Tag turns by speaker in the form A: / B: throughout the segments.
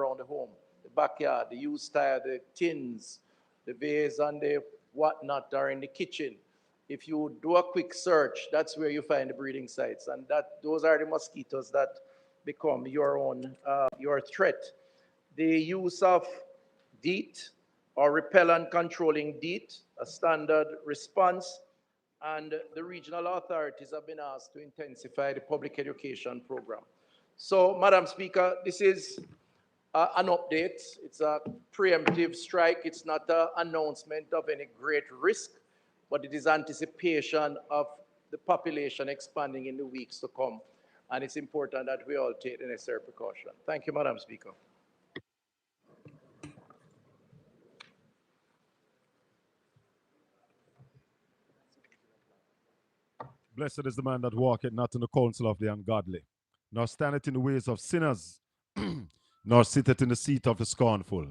A: around the home, the backyard, the used tire, the tins, the vase and the whatnot are in the kitchen. If you do a quick search, that's where you find the breeding sites, and those are the mosquitoes that become your threat. The use of DEET or repellent controlling DEET, a standard response, and the regional authorities have been asked to intensify the public education program. So, Madam Speaker, this is an update. It's a preemptive strike. It's not an announcement of any great risk, but it is anticipation of the population expanding in the weeks to come. And it's important that we all take the necessary precaution. Thank you, Madam Speaker.
B: Blessed is the man that walketh not in the counsel of the ungodly, nor standeth in the ways of sinners, nor sitteth in the seat of the scornful.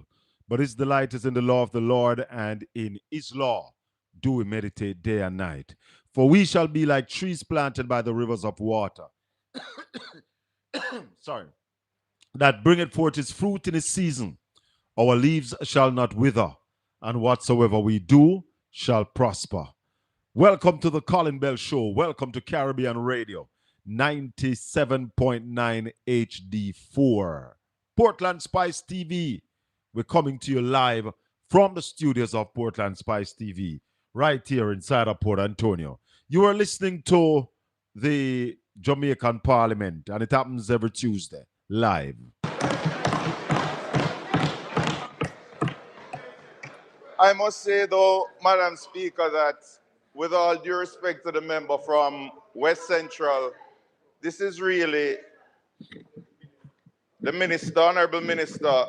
B: But his delight is in the law of the Lord, and in his law do we meditate day and night. For we shall be like trees planted by the rivers of water. Sorry. That bringeth forth his fruit in his season. Our leaves shall not wither, and whatsoever we do shall prosper. Welcome to the Colin Bell Show. Welcome to Caribbean Radio, 97.9 HD4. Portland Spice TV. We're coming to you live from the studios of Portland Spice TV, right here inside of Port Antonio. You are listening to the Jamaican Parliament, and it happens every Tuesday, live.
C: I must say, though, Madam Speaker, that with all due respect to the member from West Central, this is really the minister, honorable minister,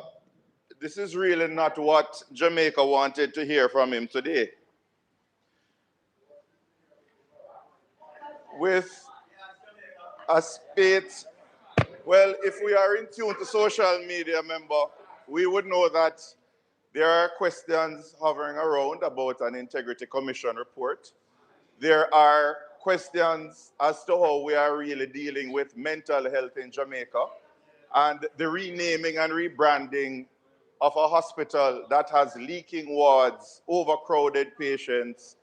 C: this is really not what Jamaica wanted to hear from him today. With a spate, well, if we are in tune to social media, member, we would know that there are questions hovering around about an Integrity Commission report. There are questions as to how we are really dealing with mental health in Jamaica and the renaming and rebranding of a hospital that has leaking wards, overcrowded patients,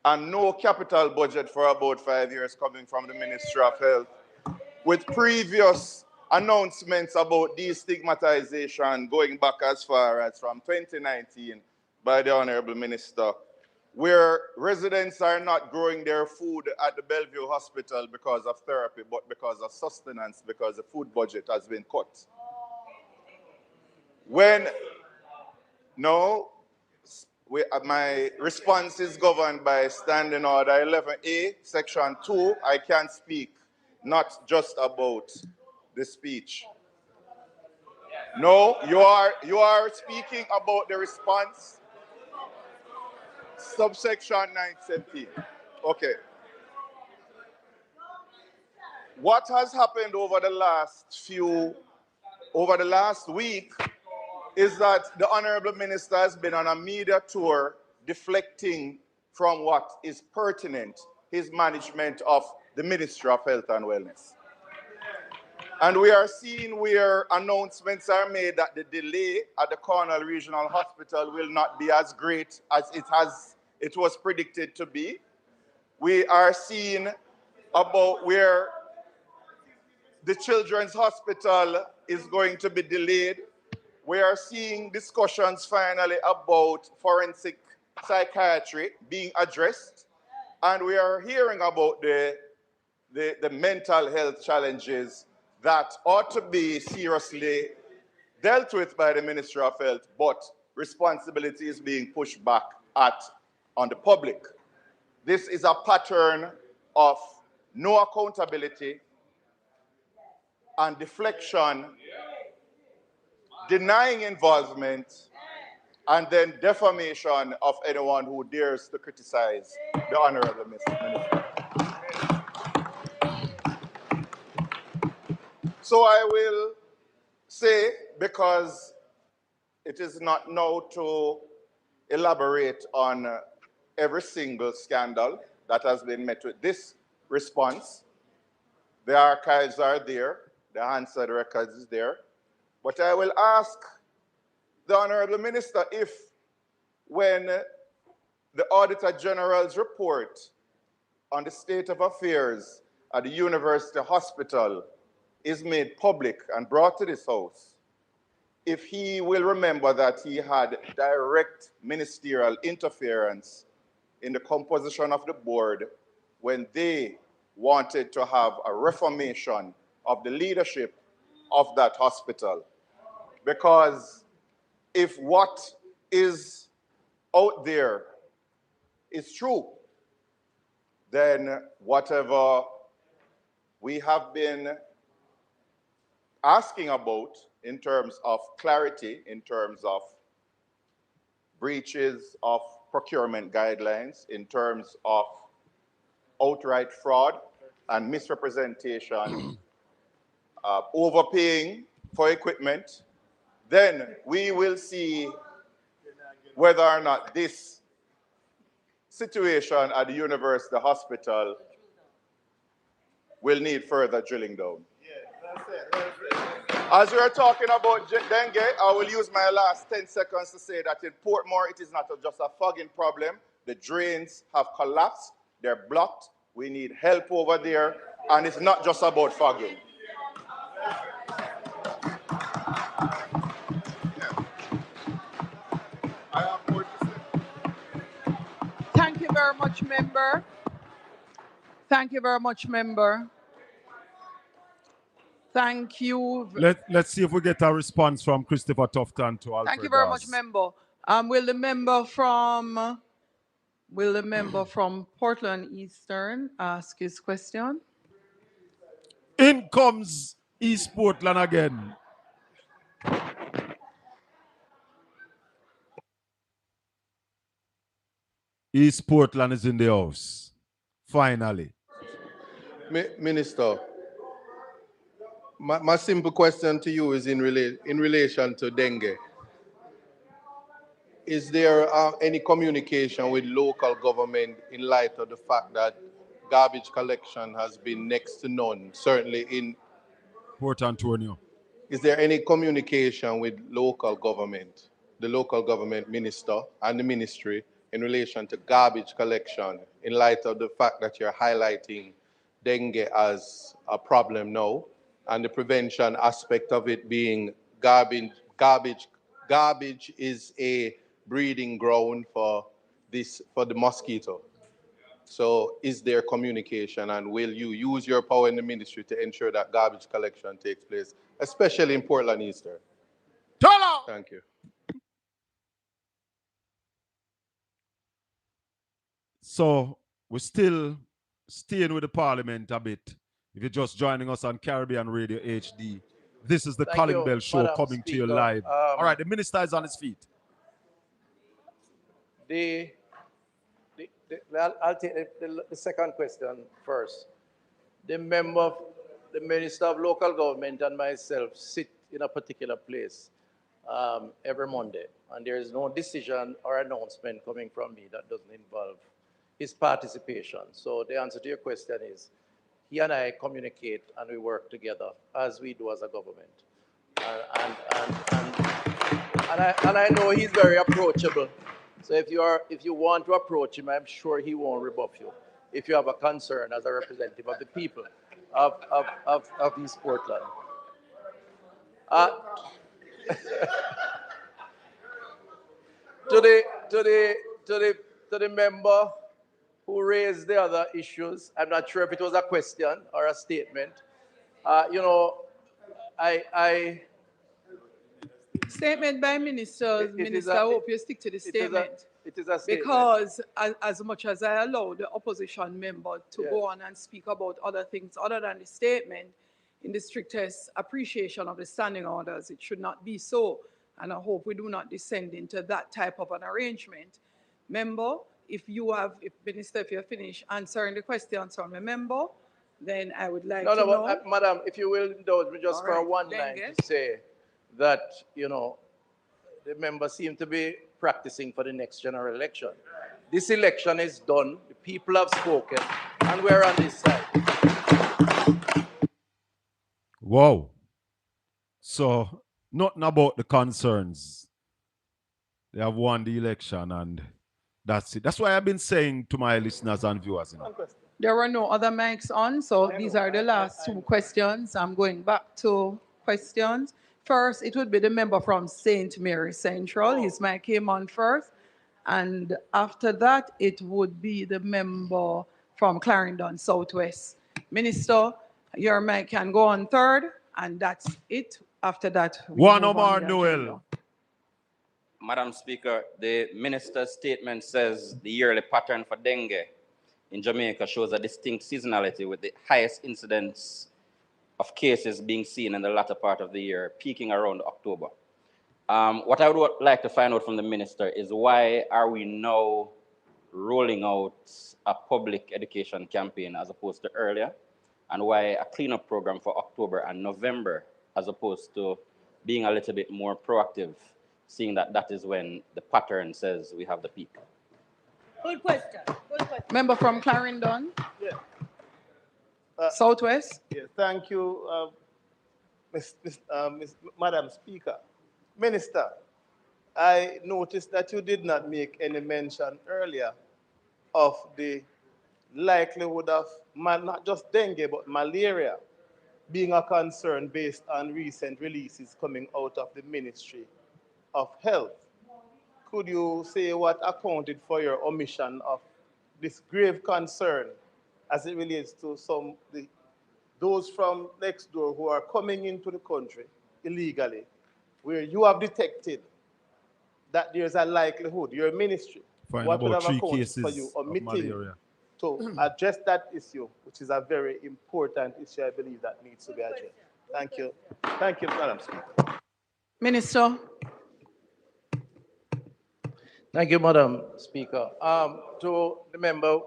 C: and no capital budget for about 5 years coming from the Ministry of Health. With previous announcements about destigmatization going back as far as from 2019 by the Honorable Minister, where residents are not growing their food at the Bellevue Hospital because of therapy, but because of sustenance, because the food budget has been cut. My response is governed by Standing Order 11A, Section 2. I can't speak, not just about the speech. No, you are speaking about the response. Subsection 917. Okay. What has happened over the last week is that the Honorable Minister has been on a media tour deflecting from what is pertinent, his management of the Ministry of Health and Wellness. And we are seeing where announcements are made that the delay at the Cornwall Regional Hospital will not be as great as it was predicted to be. We are seeing about where the Children's Hospital is going to be delayed. We are seeing discussions finally about forensic psychiatry being addressed. And we are hearing about the mental health challenges that ought to be seriously dealt with by the Ministry of Health, but responsibility is being pushed back on the public. This is a pattern of no accountability and deflection, denying involvement, and then defamation of anyone who dares to criticize the Honorable Minister. So I will say, because it is not now to elaborate on every single scandal that has been met with this response. The archives are there, the Hansard records is there. But I will ask the Honorable Minister if, when the Auditor General's report on the state of affairs at the University Hospital is made public and brought to this House, if he will remember that he had direct ministerial interference in the composition of the board when they wanted to have a reformation of the leadership of that hospital. Because if what is out there is true, then whatever we have been asking about in terms of clarity, in terms of breaches of procurement guidelines, in terms of outright fraud and misrepresentation, overpaying for equipment, then we will see whether or not this situation at the University Hospital will need further drilling down. As we are talking about dengue, I will use my last 10 seconds to say that in Portmore, it is not just a fogging problem. The drains have collapsed, they're blocked. We need help over there, and it's not just about fogging. I have more to say.
D: Thank you very much, member. Thank you very much, member. Thank you.
B: Let's see if we get a response from Christopher Tufton to Alfred.
D: Thank you very much, member. Will the member from Portland Eastern ask his question?
B: In comes East Portland again. East Portland is in the house. Finally.
E: Minister, my simple question to you is in relation to dengue. Is there any communication with local government in light of the fact that garbage collection has been next to none, certainly in
B: Port Antonio?
E: Is there any communication with local government, the local government minister and the ministry in relation to garbage collection in light of the fact that you're highlighting dengue as a problem now and the prevention aspect of it being garbage is a breeding ground for the mosquito. So is there communication, and will you use your power in the ministry to ensure that garbage collection takes place, especially in Portland Eastern? Thank you.
B: So we're still staying with the parliament a bit. If you're just joining us on Caribbean Radio HD, this is the Colin Bell Show,
A: Madam
B: coming
A: Speaker.
B: to you live. All right, the minister is on his feet.
A: I'll take the second question first. The Minister of Local Government and myself sit in a particular place every Monday, and there is no decision or announcement coming from me that doesn't involve his participation. So the answer to your question is, he and I communicate and we work together as we do as a government. And I know he's very approachable. So if you want to approach him, I'm sure he won't rebuff you if you have a concern as a representative of the people of East Portland. To the member who raised the other issues, I'm not sure if it was a question or a statement.
D: Statement by Minister. Minister, I hope you stick to the statement.
A: It is a statement.
D: Because as much as I allow the opposition member to go on and speak about other things other than the statement, in the strictest appreciation of the standing orders, it should not be so. And I hope we do not descend into that type of an arrangement. Member, if Minister, if you're finished answering the questions from a member, then I would like to know.
A: But, Madam, if you will indulge me just for one line to say that, the members seem to be practicing for the next general election. This election is done, the people have spoken, and we're on this side.
B: Wow. So Nothing about the concerns. They have won the election and that's it. That's why I've been saying to my listeners and viewers,
D: There were no other mics on, so these are the last two questions. I'm going back to questions. First, it would be the member from St. Mary Central. His mic came on first. And after that, it would be the member from Clarendon Southwest. Minister, your mic can go on third, and that's it. After that, we
B: One
D: move on
B: Omar
D: the
B: Noel.
D: agenda.
F: Madam Speaker, the minister's statement says the yearly pattern for dengue in Jamaica shows a distinct seasonality with the highest incidence of cases being seen in the latter part of the year, peaking around October. What I would like to find out from the minister is why are we now rolling out a public education campaign as opposed to earlier, and why a cleanup program for October and November as opposed to being a little bit more proactive, seeing that that is when the pattern says we have the peak.
G: Good question. Good question.
D: Member from Clarendon,
H: Yeah.
D: Southwest.
H: Yeah, thank you, Madam Speaker. Minister, I noticed that you did not make any mention earlier of the likelihood of not just dengue but malaria being a concern based on recent releases coming out of the Ministry of Health. Could you say what accounted for your omission of this grave concern as it relates to those from next door who are coming into the country illegally, where you have detected that there's a likelihood, your ministry,
B: Find
H: what would
B: about
H: have
B: 3
H: accounted for you
B: cases of
H: omitting
B: malaria.
H: to address that issue, which is a very important issue, I believe, that needs to be addressed. Thank you. Thank you, Madam Speaker.
D: Minister.
A: Thank you, Madam Speaker. To the member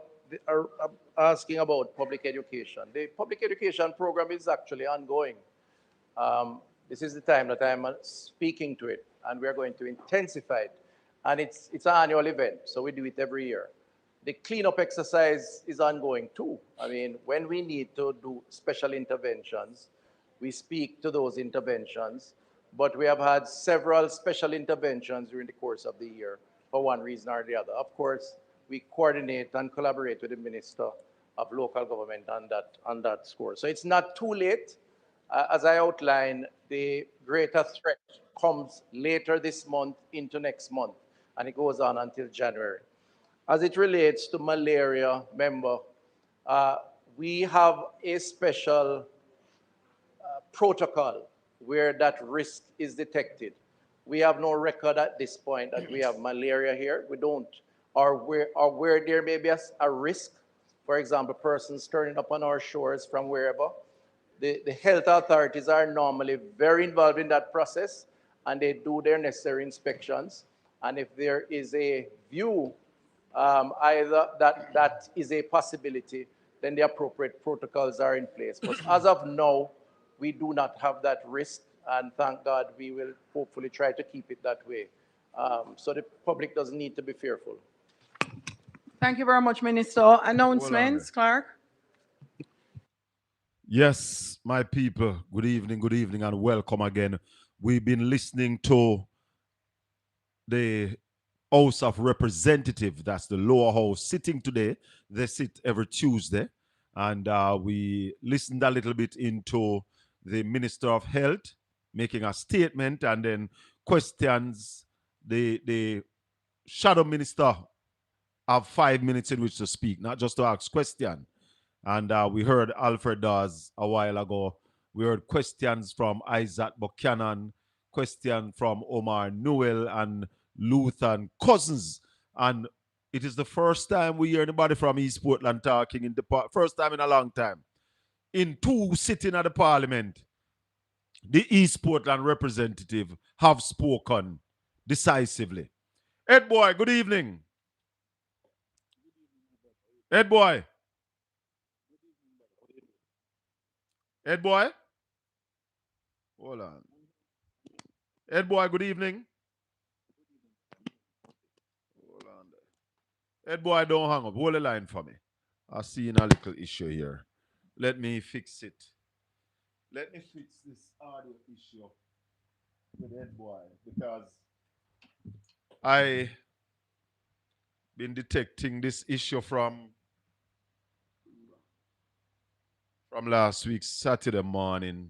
A: asking about public education. The public education program is actually ongoing. This is the time that I'm speaking to it, and we are going to intensify it. And it's an annual event, so we do it every year. The cleanup exercise is ongoing too. I mean, when we need to do special interventions, we speak to those interventions, but we have had several special interventions during the course of the year for one reason or the other. Of course, we coordinate and collaborate with the Minister of Local Government on that score. So it's not too late. As I outlined, the greater threat comes later this month into next month, and it goes on until January. As it relates to malaria, member, we have a special protocol where that risk is detected. We have no record at this point that we have malaria here. We don't. Or where there may be a risk, for example, persons turning up on our shores from wherever, the health authorities are normally very involved in that process, and they do their necessary inspections. And if there is a view either that is a possibility, then the appropriate protocols are in place. But as of now, we do not have that risk, and thank God we will hopefully try to keep it that way. So the public doesn't need to be fearful.
D: Thank you very much, Minister. Announcements, Clark.
B: Yes, my people, good evening, and welcome again. We've been listening to the House of Representatives, that's the lower house, sitting today. They sit every Tuesday. And we listened a little bit into the Minister of Health making a statement, and then questions. The Shadow Minister have 5 minutes in which to speak, not just to ask question. And we heard Alfred Dawes a while ago. We heard questions from Isaac Buchanan, question from Omar Newell and Luther Cousins. And it is the first time we hear anybody from East Portland talking in the first time in a long time. In 2 sitting at the parliament, the East Portland representative have spoken decisively. Ed Boy, good evening. Ed Boy. Ed Boy? Hold on. Ed Boy, good evening. Hold on. Ed Boy, don't hang up. Hold the line for me. I see a little issue here. Let me fix it. Let me fix this audio issue. with Ed Boy because I been detecting this issue from last week, Saturday morning.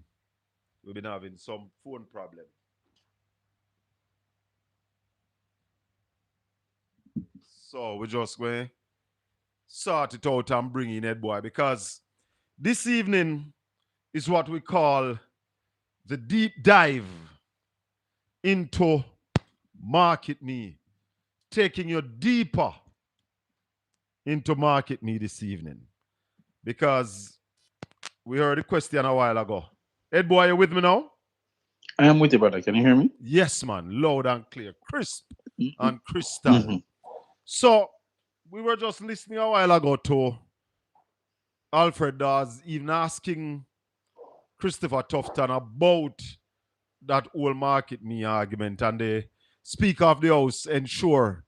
B: We've been having some phone problem. So we're just going to sort it out and bring in Ed Boy because this evening is what we call the deep dive into Market Me, taking you deeper into Market Me this evening because we heard a question a while ago. Ed Boy, you with me now?
I: I am with you, brother. Can you hear me?
B: Yes, man. Loud and clear, crisp and crystal.
I: Mm-hmm.
B: So we were just listening a while ago to Alfred Dawes even asking Christopher Tufton about that whole Market Me argument, and the Speaker of the House ensured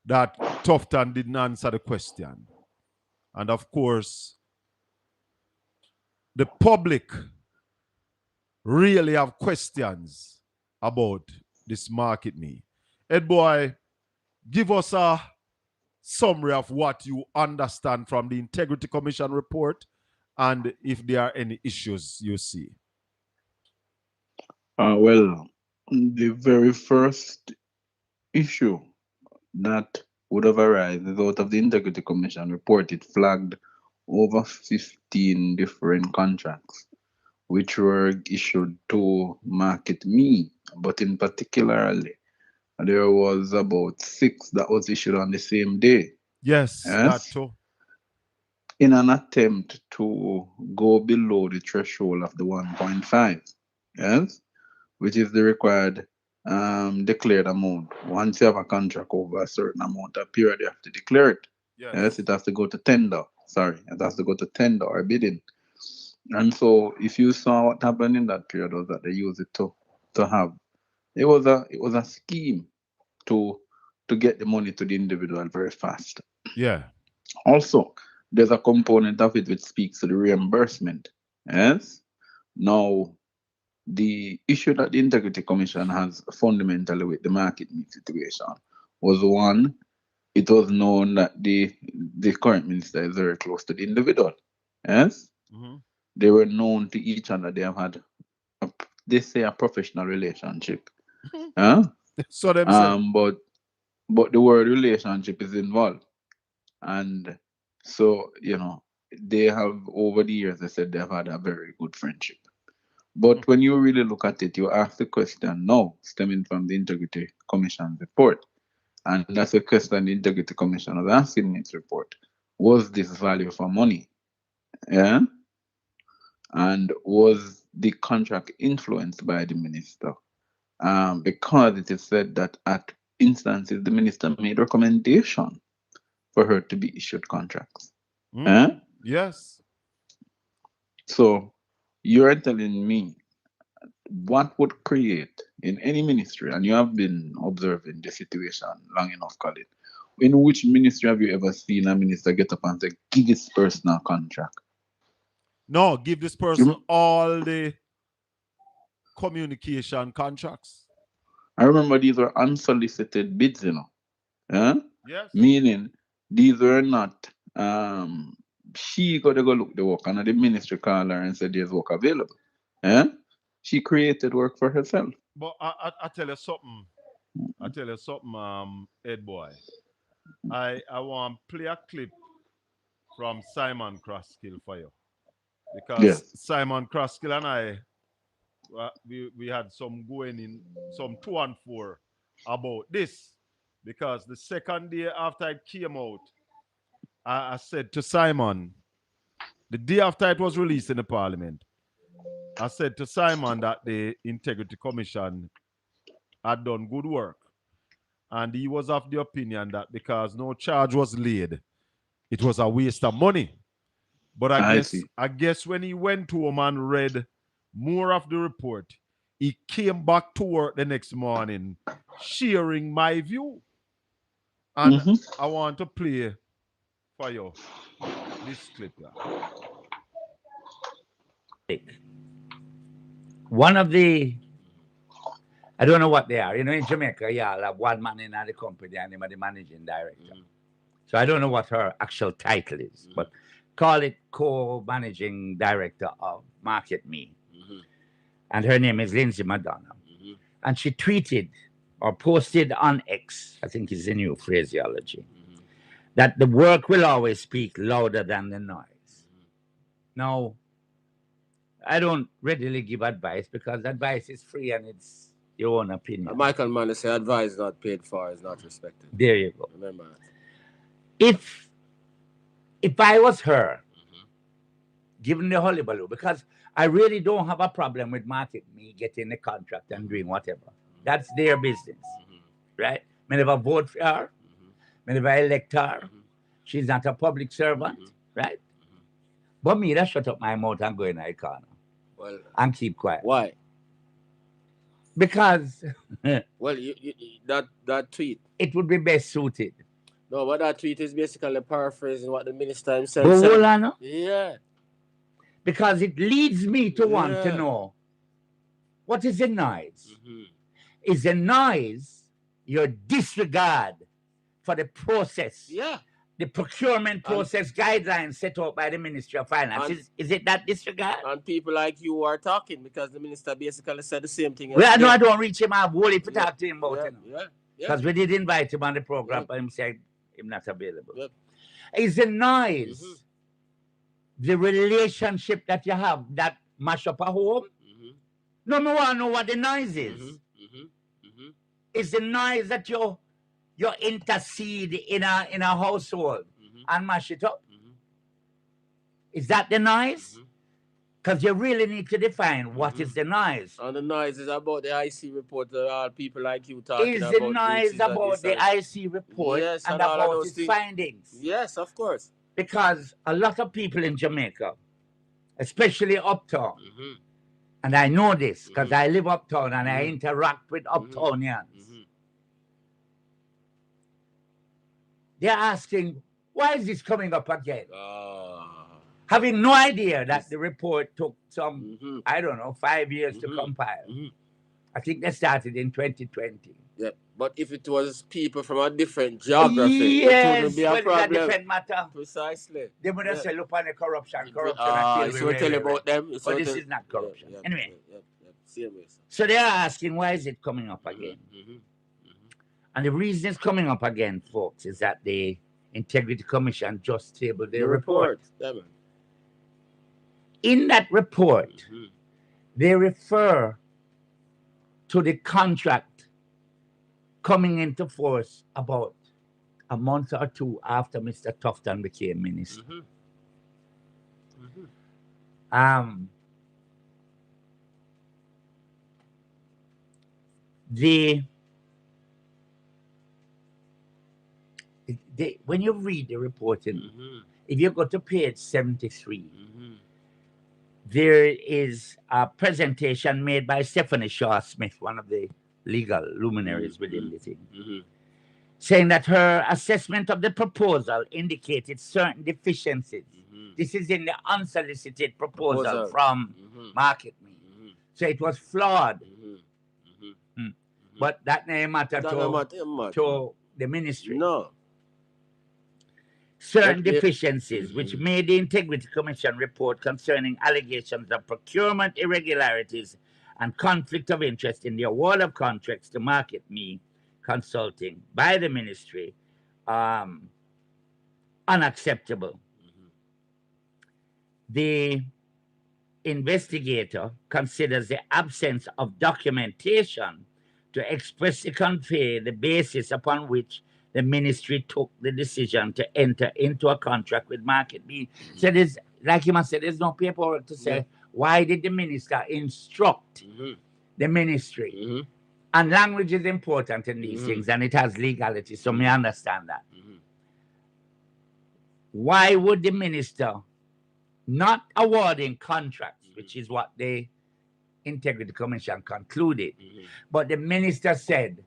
B: that Tufton didn't answer the question. And of course, the public really have questions about this Market Me. Ed Boy, give us a summary of what you understand from the Integrity Commission report and if there are any issues you see.
I: Well, the very first issue that would have arisen out of the Integrity Commission report, it flagged over 15 different contracts which were issued to Market Me, but in particularly, there was about 6 that was issued on the same day.
B: Yes, that
I: Yes,
B: too.
I: in an attempt to go below the threshold of the 1.5. Yes, which is the required declared amount. Once you have a contract over a certain amount of period, you have to declare it.
B: Yes.
I: Yes, it has to go to tender. Sorry, it has to go to tender or bidding. And so, if you saw what happened in that period, was that they used it to have it was a scheme to get the money to the individual very fast.
B: Yeah.
I: Also, there's a component of it which speaks to the reimbursement. Yes. Now, the issue that the Integrity Commission has fundamentally with the Market Me situation was one, it was known that the current minister is very close to the individual. Yes?
B: Mm-hmm.
I: They were known to each other. They have had, they say, a professional relationship. Huh?
B: So them say.
I: But the word relationship is involved. And so, they have, over the years, they said they've had a very good friendship. But when you really look at it, you ask the question now, stemming from the Integrity Commission report. And that's a question the Integrity Commission was asking in its report. Was this value for money? Yeah? And was the contract influenced by the minister? Because it is said that at instances, the minister made recommendation for her to be issued contracts.
B: Yes.
I: So you're telling me what would create in any ministry, and you have been observing the situation long enough, Colin. In which ministry have you ever seen a minister get up and say, give this person a contract?
B: No, give this person all the communication contracts.
I: I remember these were unsolicited bids, Yeah?
B: Yes.
I: Meaning these were not she got to go look the work and the ministry called her and said there's work available. Yeah? She created work for herself.
B: But I tell you something. Ed Boy. I want to play a clip from Simon Crosskill for you. Because
I: Yes.
B: Simon Crosskill and I, we had some going in, some 2 and 4 about this. Because the second day after it came out, I said to Simon, the day after it was released in the parliament, I said to Simon that the Integrity Commission had done good work. And he was of the opinion that because no charge was laid, it was a waste of money. But I guess when he went home and read more of the report, he came back to work the next morning sharing my view. And I want to play for you this clip.
J: One of the I don't know what they are. In Jamaica, y'all have one man in the company and him are the managing director. So I don't know what her actual title is, but call it co-managing director of Market Me. And her name is Lindsay Madonna. And she tweeted or posted on X, I think is the new phraseology, that the work will always speak louder than the noise. Now, I don't readily give advice because advice is free and it's your own opinion.
K: Michael Mann say advice not paid for is not respected.
J: There you go.
K: Remember that.
J: If I was her, given the hullabaloo, because I really don't have a problem with Market Me getting the contract and doing whatever. That's their business, right? I never vote for her. I never elect her. She's not a public servant, right? But me, that shut up my mouth and go in the corner.
K: Well,
J: and keep quiet.
K: Why?
J: Because
K: well, that tweet,
J: it would be best suited.
K: No, but that tweet is basically paraphrasing what the minister himself
J: But
K: said.
J: hold on.
K: Yeah.
J: Because it leads me to want to know, what is the noise? Is the noise your disregard for the process?
K: Yeah.
J: The procurement process guidelines set out by the Ministry of Finance. Is it that disregard?
K: And people like you are talking because the minister basically said the same thing.
J: Well, I know I don't reach him. I have wholly to talk to him about it.
K: Yeah.
J: Because we did invite him on the program, but him said he's not available. Is the noise the relationship that you have that mash up a home? No, I want to know what the noise is. Is the noise that you intercede in a household and mash it up? Is that the noise? Because you really need to define what is the noise.
K: And the noise is about the IC report that all people like you talking about.
J: Is the noise about the IC report and about its findings?
K: Yes, of course.
J: Because a lot of people in Jamaica, especially uptown, and I know this because I live uptown and I interact with uptownians, they're asking, why is this coming up again? Having no idea that the report took some, I don't know, 5 years to compile. I think they started in 2020.
K: Yeah, but if it was people from a different geography, it wouldn't be a problem.
J: It's a different matter.
K: Precisely.
J: They would have said, look on the corruption.
K: So tell about them.
J: But this is not corruption. Anyway.
K: Same way.
J: So they are asking, why is it coming up again? And the reason it's coming up again, folks, is that the Integrity Commission just tabled their report. In that report, they refer to the contract coming into force about a month or two after Mr. Tufton became minister. When you read the reporting, if you go to page 73, there is a presentation made by Stephanie Shaw Smith, one of the legal luminaries within the thing, saying that her assessment of the proposal indicated certain deficiencies. This is in the unsolicited proposal from Market Me. So it was flawed. But that didn't matter to the ministry.
K: No.
J: Certain deficiencies which made the Integrity Commission report concerning allegations of procurement irregularities and conflict of interest in the award of contracts to Market Me Consulting by the ministry unacceptable. The investigator considers the absence of documentation to expressly convey the basis upon which the ministry took the decision to enter into a contract with Market Me. So there's, like you must say, there's no paperwork to say, why did the minister instruct the ministry? And language is important in these things, and it has legality, so me understand that. Why would the minister not awarding contracts, which is what the Integrity Commission concluded, but the minister said,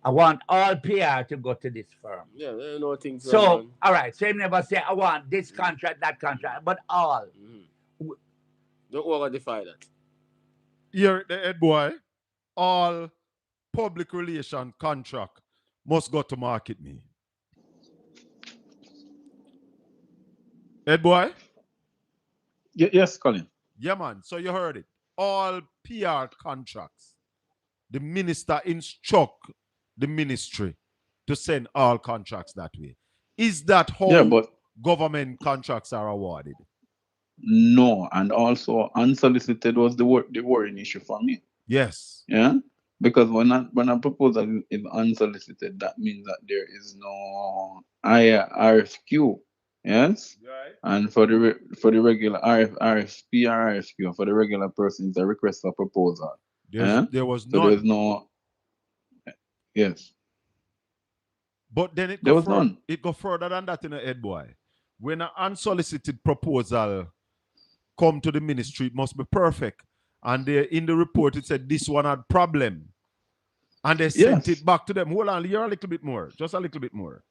J: I want all PR to go to this firm.
K: Yeah, no things.
J: So, all right. So he never say, I want this contract, that contract, but all.
K: Don't overify that.
B: You're the head boy. All public relation contract must go to Market Me? Ed boy?
I: Yes, Colin.
B: Yeah, man. So you heard it. All PR contracts, the minister instruct the ministry to send all contracts that way. Is that
I: Yeah,
B: how
I: but
B: government contracts are awarded?
I: no, and also unsolicited was the worrying issue for me.
B: Yes.
I: Yeah, because when a proposal is unsolicited, that means that there is no RFQ. Yes,
B: Right.
I: and for the regular RFP or RFQ for the regular person is a request for proposal. Yeah,
B: There was
I: so there's
B: none.
I: no yes,
B: But then
I: there was none.
B: it go further than that in a head boy. When an unsolicited proposal come to the ministry, it must be perfect. And in the report it said this one had problem. And they sent
I: Yes.
B: it back to them. Hold on, hear a little bit more. Just a little bit more.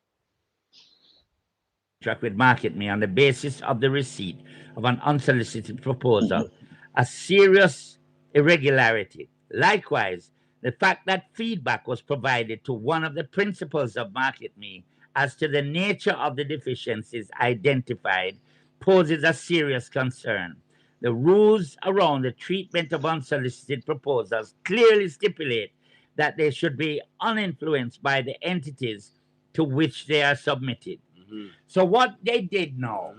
J: Track with Market Me on the basis of the receipt of an unsolicited proposal, a serious irregularity. Likewise, the fact that feedback was provided to one of the principals of Market Me as to the nature of the deficiencies identified poses a serious concern. The rules around the treatment of unsolicited proposals clearly stipulate that they should be uninfluenced by the entities to which they are submitted. So what they did now,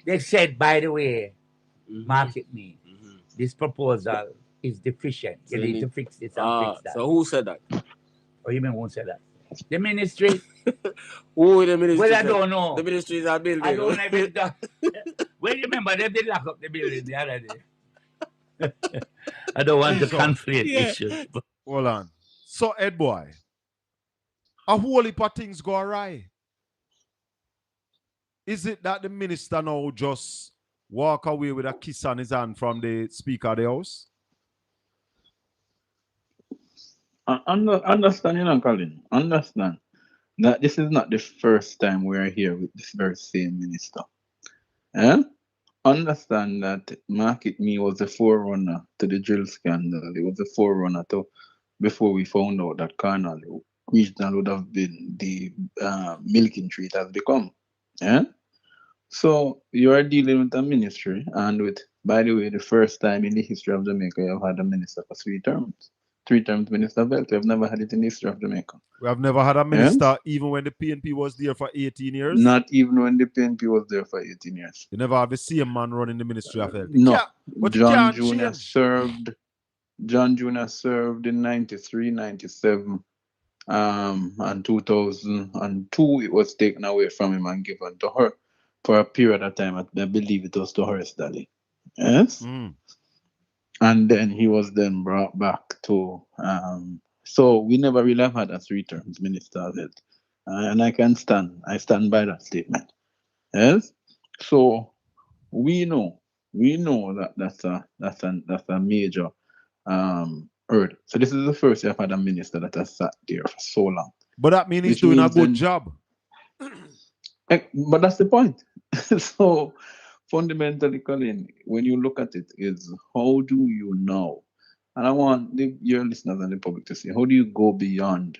J: they said, by the way, Market Me, this proposal is deficient.
K: So
J: you
K: you
J: need to
K: need-
J: fix this and fix that.
K: So who said that?
J: Or you mean won't say that? The ministry?
K: Who in the ministry?
J: Well, I
K: said?
J: don't know.
K: The ministry is a building.
J: I don't know if it's done. Well, remember, they did lock up the building the other day. I don't want to conflict issues. But
B: Hold on. So, Ed boy, a whole heap of things go awry. Is it that the minister now just walk away with a kiss on his hand from the Speaker of the House?
I: Understand, Colin. Understand that this is not the first time we are here with this very same minister. Eh? Understand that Market Me was the forerunner to the drill scandal. It was the forerunner to before we found out that Carnal Regional would have been the milking tree it has become. Yeah. So you are dealing with a ministry, and with, by the way, the first time in the history of Jamaica you have had a minister for 3 terms. 3 terms Minister of Health. We have never had it in the history of Jamaica.
B: We have never had a
I: Yeah?
B: minister, even when the PNP was there for 18 years.
I: Not even when the PNP was there for 18 years.
B: You never have the same man running the Ministry of Health.
I: No.
B: But
I: John
B: it can't
I: Jr.
B: change.
I: John Jr. served in 93, 97, and 2002. It was taken away from him and given to her for a period of time. I believe it was to Horace Daly. Yes? And then he was then brought back to so we never really have had a 3 terms minister of health. And I stand by that statement. Yes? So we know that that's a major hurdle. So this is the first year I've had a minister that has sat there for so long.
B: But that means he's doing a good job.
I: But that's the point. So fundamentally, Colin, when you look at it, is how do you know? And I want your listeners and the public to see, how do you go beyond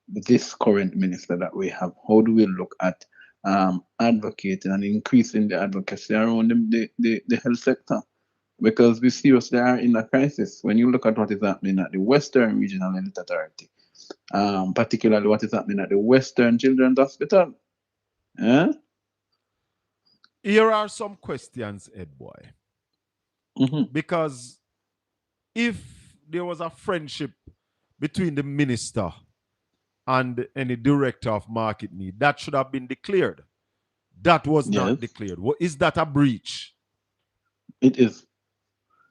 I: this current minister that we have? How do we look at advocating and increasing the advocacy around the health sector? Because we seriously are in a crisis. When you look at what is happening at the Western Regional Health Authority, particularly what is happening at the Western Children's Hospital. Eh?
B: Here are some questions, Ed boy. Because if there was a friendship between the minister and any director of Market Me, that should have been declared. That was not declared. Is that a breach?
I: It is.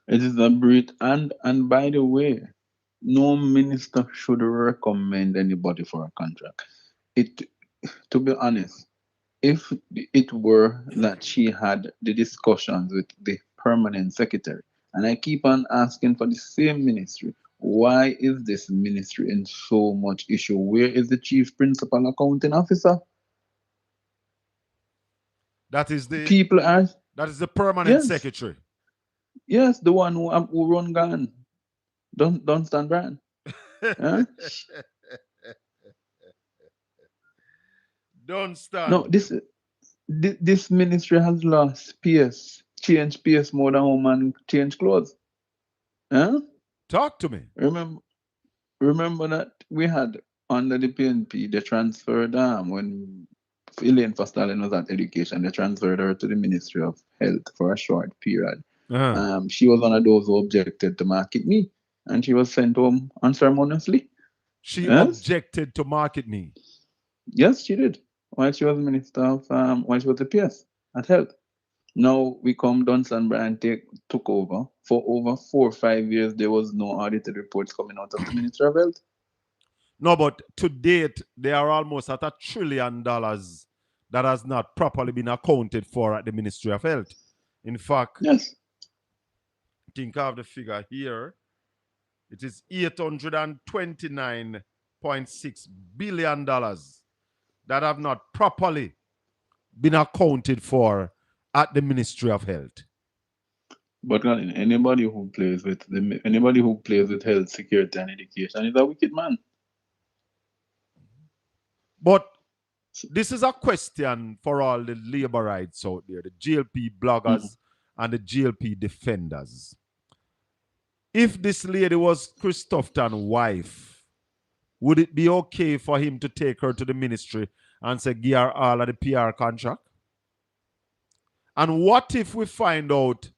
I: It is a breach. And by the way, no minister should recommend anybody for a contract. To be honest, if it were that she had the discussions with the permanent secretary, and I keep on asking for the same ministry, why is this ministry in so much issue? Where is the chief principal accounting officer?
B: That is the permanent secretary.
I: Yes, the one who run gone. Don't stand Brian. Huh?
B: Don't stand.
I: No, this ministry has lost space, change space more than woman change clothes. Huh?
B: Talk to me.
I: Remember that we had under the PNP, they transferred when Elaine Fastalin was at education, they transferred her to the Ministry of Health for a short period. She was one of those who objected to market me, and she was sent home unceremoniously.
B: She objected to market me.
I: Yes, she did. While she was Minister of while she was the PS at Health. Now we come Dunstan Bryan took over. For over 4 or 5 years, there was no audited reports coming out of the Ministry of Health.
B: No, but to date, they are almost at $1 trillion that has not properly been accounted for at the Ministry of Health. In fact,
I: yes,
B: think of the figure here. It is $829.6 billion that have not properly been accounted for at the Ministry of Health.
I: But Colin, anybody who plays with health, security, and education is a wicked man.
B: But this is a question for all the laborites out there, the GLP bloggers and the GLP defenders. If this lady was Chris Tufton's wife, would it be okay for him to take her to the ministry and say, give her all of the PR contract? And what if we find out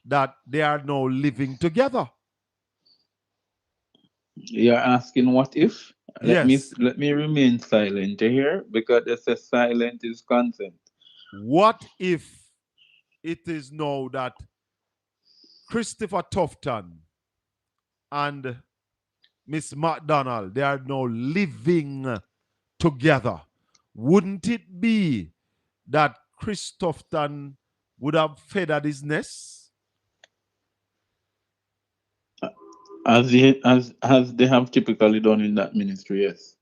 B: that they are now living together?
I: You're asking what if?
B: Yes.
I: Let me remain silent here because they say silent is consent.
B: What if it is now that Christopher Tufton and Miss McDonald, they are now living together? Wouldn't it be that Chris Tufton would have feathered his nest?
I: As they have typically done in that ministry, yes.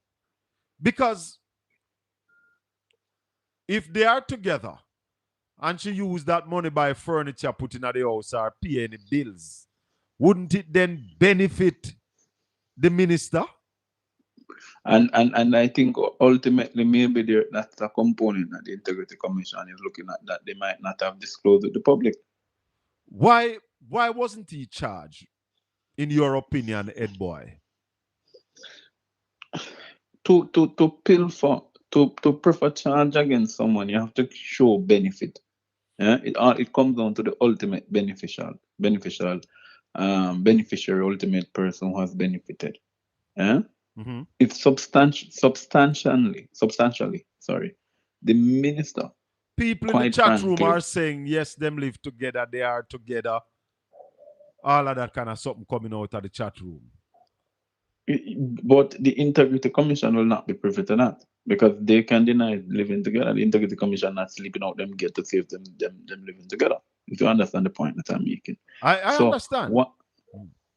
B: Because if they are together and she used that money buy furniture put in the house or pay any bills, wouldn't it then benefit the minister?
I: And I think ultimately maybe that's a component that the Integrity Commission is looking at, that they might not have disclosed to the public.
B: Why wasn't he charged, in your opinion, Ed Boy?
I: To prefer charge against someone, you have to show benefit. Yeah? It comes down to the ultimate beneficiary, ultimate person who has benefited. Yeah? If substantially, the minister.
B: People in the chat room are saying, yes, them live together, they are together. All of that kind of something coming out of the chat room.
I: But the Integrity Commission will not be privy to that because they can deny living together. The Integrity Commission not sleeping out them get to save them living together. If you understand the point that I'm making.
B: I understand.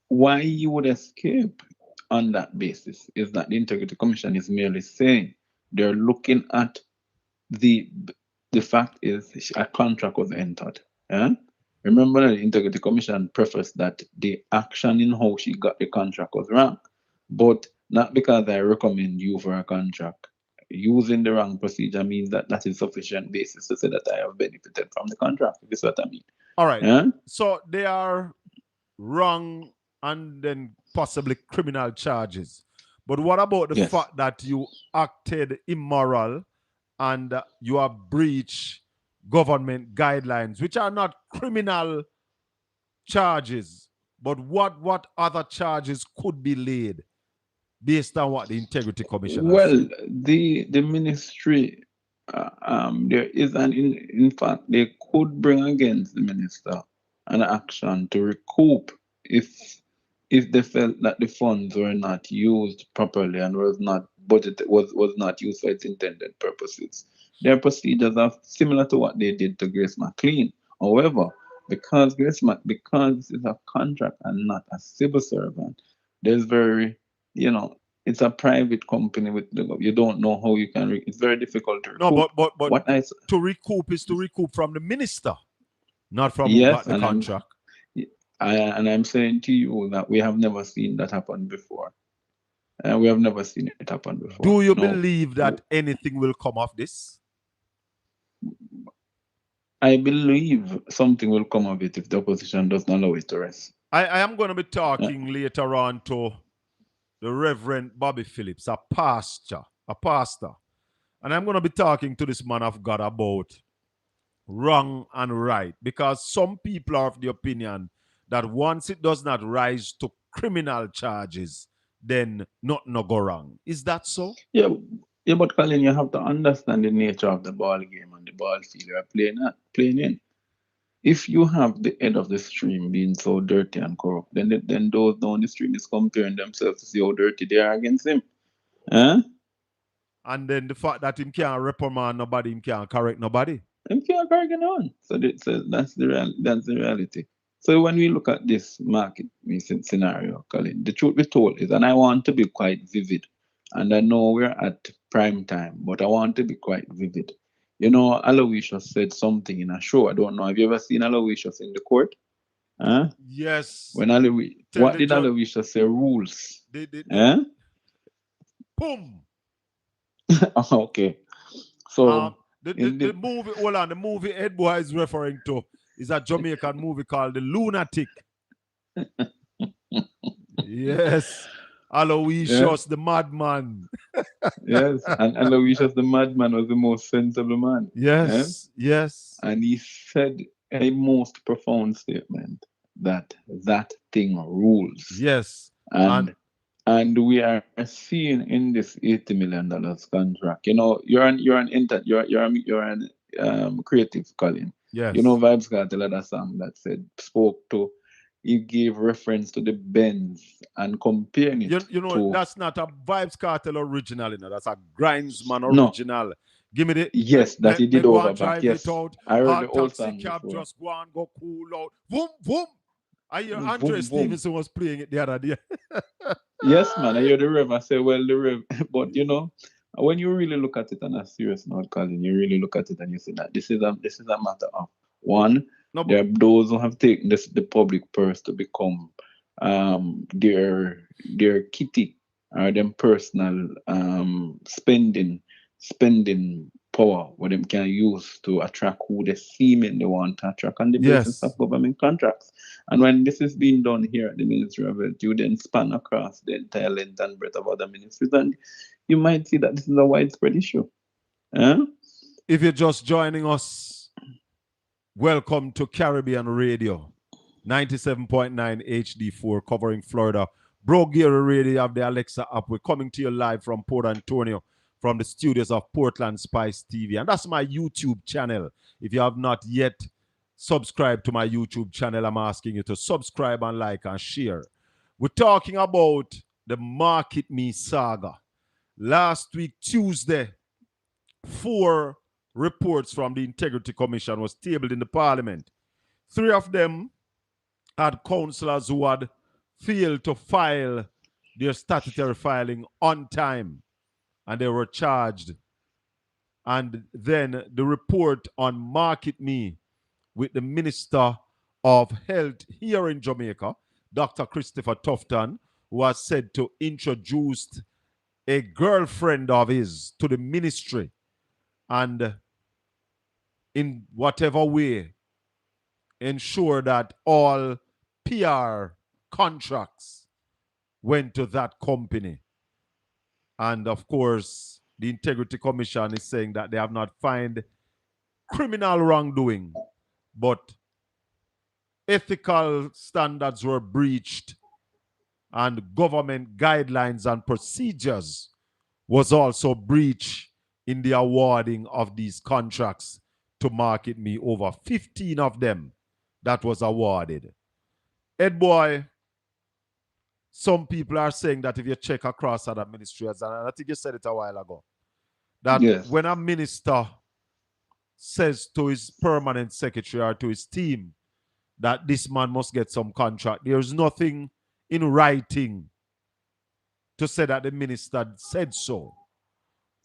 I: Why you would escape on that basis is that the Integrity Commission is merely saying they're looking at the fact is a contract was entered. Yeah? Remember that the Integrity Commission prefaced that the action in how she got the contract was wrong. But not because I recommend you for a contract. Using the wrong procedure means that is sufficient basis to say that I have benefited from the contract. This is what I mean.
B: All right.
I: Yeah?
B: So they are wrong and then possibly criminal charges. But what about the fact that you acted immoral and you have breached government guidelines, which are not criminal charges, but what other charges could be laid based on what the Integrity Commission has said?
I: The ministry, there is in fact, they could bring against the minister an action to recoup if they felt that the funds were not used properly and was not budgeted, was not used for its intended purposes. Their procedures are similar to what they did to Grace McLean. However, because this is a contract and not a civil servant, there's it's a private company with you don't know how you can. It's very difficult to recoup.
B: No, but to recoup is to recoup from the minister, not from who got the contract.
I: And I'm saying to you that we have never seen that happen before. We have never seen it happen before.
B: Do you
I: No.
B: believe that anything will come of this?
I: I believe something will come of it if the opposition does not allow it to rest.
B: I am going to be talking later on to the Reverend Bobby Phillips, a pastor. And I'm going to be talking to this man of God about wrong and right, because some people are of the opinion that once it does not rise to criminal charges, then nothing no go wrong. Is that so?
I: Yeah, but Colin, you have to understand the nature of the ball game and the ball field you're playing in. If you have the head of the stream being so dirty and corrupt, then those down the stream is comparing themselves to see how dirty they are against him. Huh?
B: And then the fact that him can't reprimand nobody, him can't correct nobody.
I: Him can't correct no one. So that's the reality. So when we look at this market scenario, Colin, the truth be told is, and I want to be quite vivid, and I know we're at prime time, but I want to be quite vivid. You know, Aloysius said something in a show. I don't know. Have you ever seen Aloysius in the court? Huh?
B: Yes.
I: What did Aloysius say? Rules. Huh?
B: Boom.
I: Okay. So
B: the movie, hold on, the movie Ed Boy is referring to is a Jamaican movie called The Lunatic. Yes. Aloysius the madman.
I: Yes, and Aloysius the madman was the most sensible man.
B: Yes, yes.
I: And he said a most profound statement that thing rules.
B: Yes.
I: And we are seeing in this $80 million contract. You know, you're an creative, Colin.
B: Yes.
I: You know, Vibes got another song that he gave reference to the Benz and comparing it.
B: You know, that's not a Vibes Cartel original, you know, that's a Grindsman original.
I: No.
B: Give me the
I: that he did over back. Yes,
B: I heard the old song cab before. Just go and go cool out. Boom, boom. I hear Andre Stevenson was playing it the other day.
I: Yes, man. I hear the Rev. I say, well, the Rev. But you know, when you really look at it on a serious note, Colin, you really look at it and you see that this is a matter of one. There are those who have taken the public purse to become their kitty or them personal spending power what them can use to attract who they seemingly they want to attract on the basis of government contracts. And when this is being done here at the Ministry of Health, you then span across the entire length and breadth of other ministries, and you might see that this is a widespread issue.
B: If you're just joining us, welcome to Caribbean Radio, 97.9 HD4 covering Florida. Bro Gary Radio, you have the Alexa app. We're coming to you live from Port Antonio, from the studios of Portland Spice TV. And that's my YouTube channel. If you have not yet subscribed to my YouTube channel, I'm asking you to subscribe and like and share. We're talking about the Market Me saga. Last week, Tuesday, 4 reports from the Integrity Commission was tabled in the Parliament. 3 of them had councillors who had failed to file their statutory filing on time, and they were charged. And then the report on Market Me with the Minister of Health here in Jamaica, Dr. Christopher Tufton, who was said to introduce a girlfriend of his to the ministry and in whatever way ensure that all PR contracts went to that company. And of course, the Integrity Commission is saying that they have not found criminal wrongdoing, but ethical standards were breached and government guidelines and procedures was also breached in the awarding of these contracts to Market Me. Over 15 of them that was awarded. Ed Boy, some people are saying that if you check across other ministries, and I think you said it a while ago, that when a minister says to his permanent secretary or to his team that this man must get some contract, there's nothing in writing to say that the minister said so.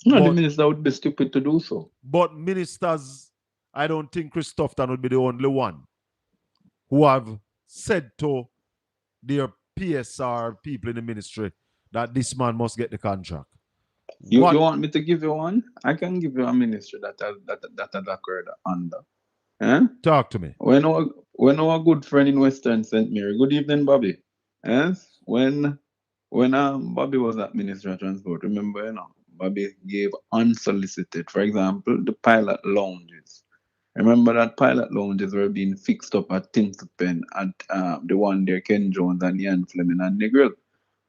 I: No, the minister would be stupid to do so.
B: But ministers, I don't think Christopher would be the only one who have said to their PSR people in the ministry that this man must get the contract?
I: You want me to give you one? I can give you a ministry that has occurred under. Eh?
B: Talk to me.
I: When our good friend in Western St. Mary, good evening, Bobby. Yes? When Bobby was at Ministry of Transport, remember, Bobby gave unsolicited, for example, the pilot lounges. Remember that pilot lounges were being fixed up at Tinsupen at the one there, Ken Jones and Ian Fleming and Negril.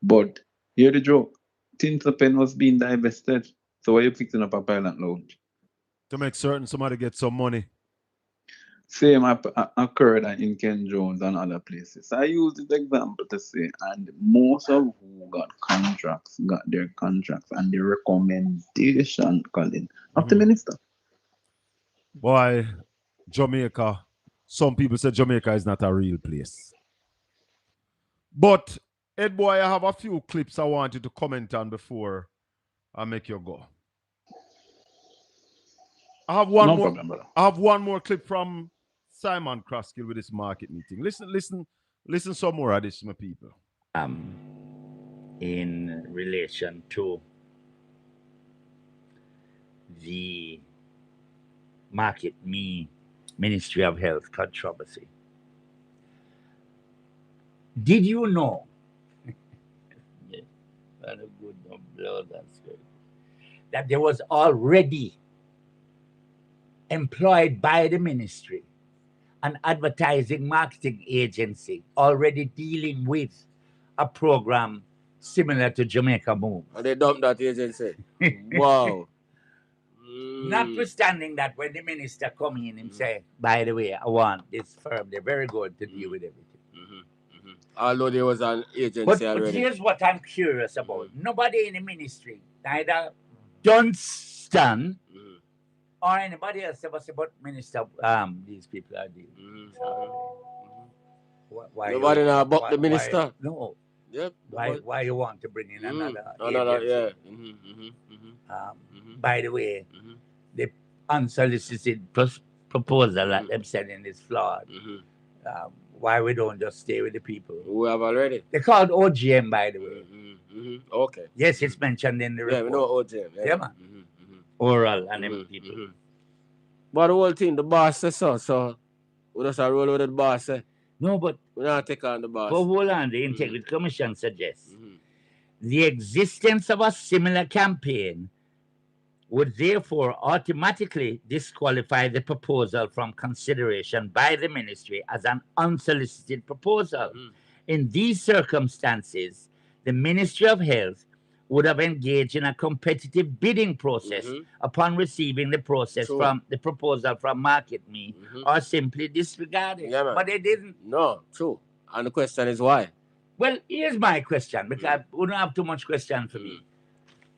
I: But hear the joke. Tinsupen was being divested. So why are you fixing up a pilot lounge?
B: To make certain somebody gets some money.
I: Same occurred in Ken Jones and other places. I use this example to say, and most of who got their contracts and the recommendation, Colin, of the minister.
B: Why, Jamaica, some people say Jamaica is not a real place. But, Ed Boy, I have a few clips I want you to comment on before I make you go. I have one more clip from Simon Kraskill with this market meeting. Listen some more of this, my people.
J: In relation to the Ministry of Health controversy. Did you know? That there was already employed by the ministry an advertising marketing agency already dealing with a program similar to Jamaica Move.
K: And they dumped that agency. Wow.
J: Notwithstanding that, when the minister come in and say, by the way, I want this firm, they're very good to deal with everything.
K: Although there was an agency already.
J: But here's what I'm curious about. Nobody in the ministry, neither Dunstan or anybody else ever say, but minister, these people are dealing. Why
K: Nobody know about the minister?
J: No.
K: Yep.
J: Why you want to bring in another
K: agency?
J: By the way, the unsolicited proposal that them sending is flawed. Why we don't just stay with the people
K: who have already?
J: They're called OGM, by the way.
K: Okay.
J: Yes, it's mentioned in the report.
K: Yeah, we know OGM.
J: Yeah, man. Oral and them people.
K: But the whole thing, the boss says so we just roll with the boss.
J: No, but
K: we don't take on the boss.
J: But hold on, the Integrity Commission suggests the existence of a similar campaign would therefore automatically disqualify the proposal from consideration by the ministry as an unsolicited proposal. In these circumstances, the Ministry of Health would have engaged in a competitive bidding process upon receiving the proposal from Market Me, or simply disregard it.
K: Yeah,
J: but they didn't.
K: No, true. And the question is why?
J: Well, here's my question, because we don't have too much question for me.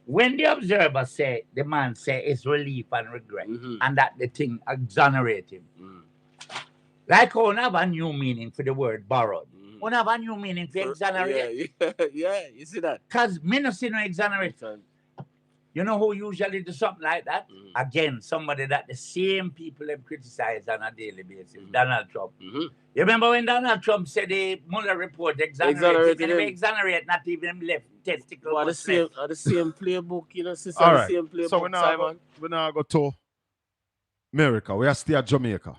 J: When the observer say, the man say it's relief and regret, and that the thing exonerate him, like we have a new meaning for the word borrowed. We have a new meaning for exonerate.
K: Yeah, you see that?
J: Because me no see no exonerate. You know who usually do something like that? Again, somebody that the same people have criticized on a daily basis, Donald Trump. You remember when Donald Trump said the Mueller report exonerated him? Exonerate, not even left testicle.
K: Well, the same playbook, you know, sister.
B: All right.
K: The same playbook,
B: so we now go to America. We are still at Jamaica.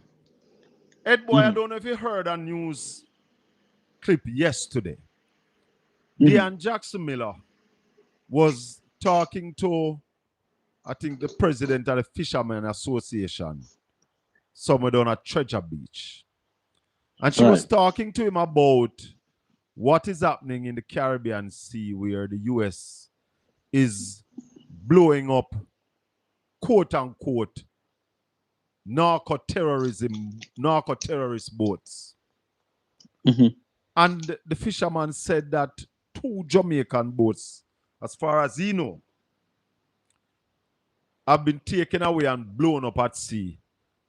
B: Ed Boy, I don't know if you heard a news clip yesterday. Dean Jackson Miller was talking to, I think, the president of the Fishermen Association somewhere down at Treasure Beach. And she was talking to him about what is happening in the Caribbean Sea, where the U.S. is blowing up, quote-unquote, narco-terrorist boats. And the fisherman said that 2 Jamaican boats, as far as he know, have been taken away and blown up at sea,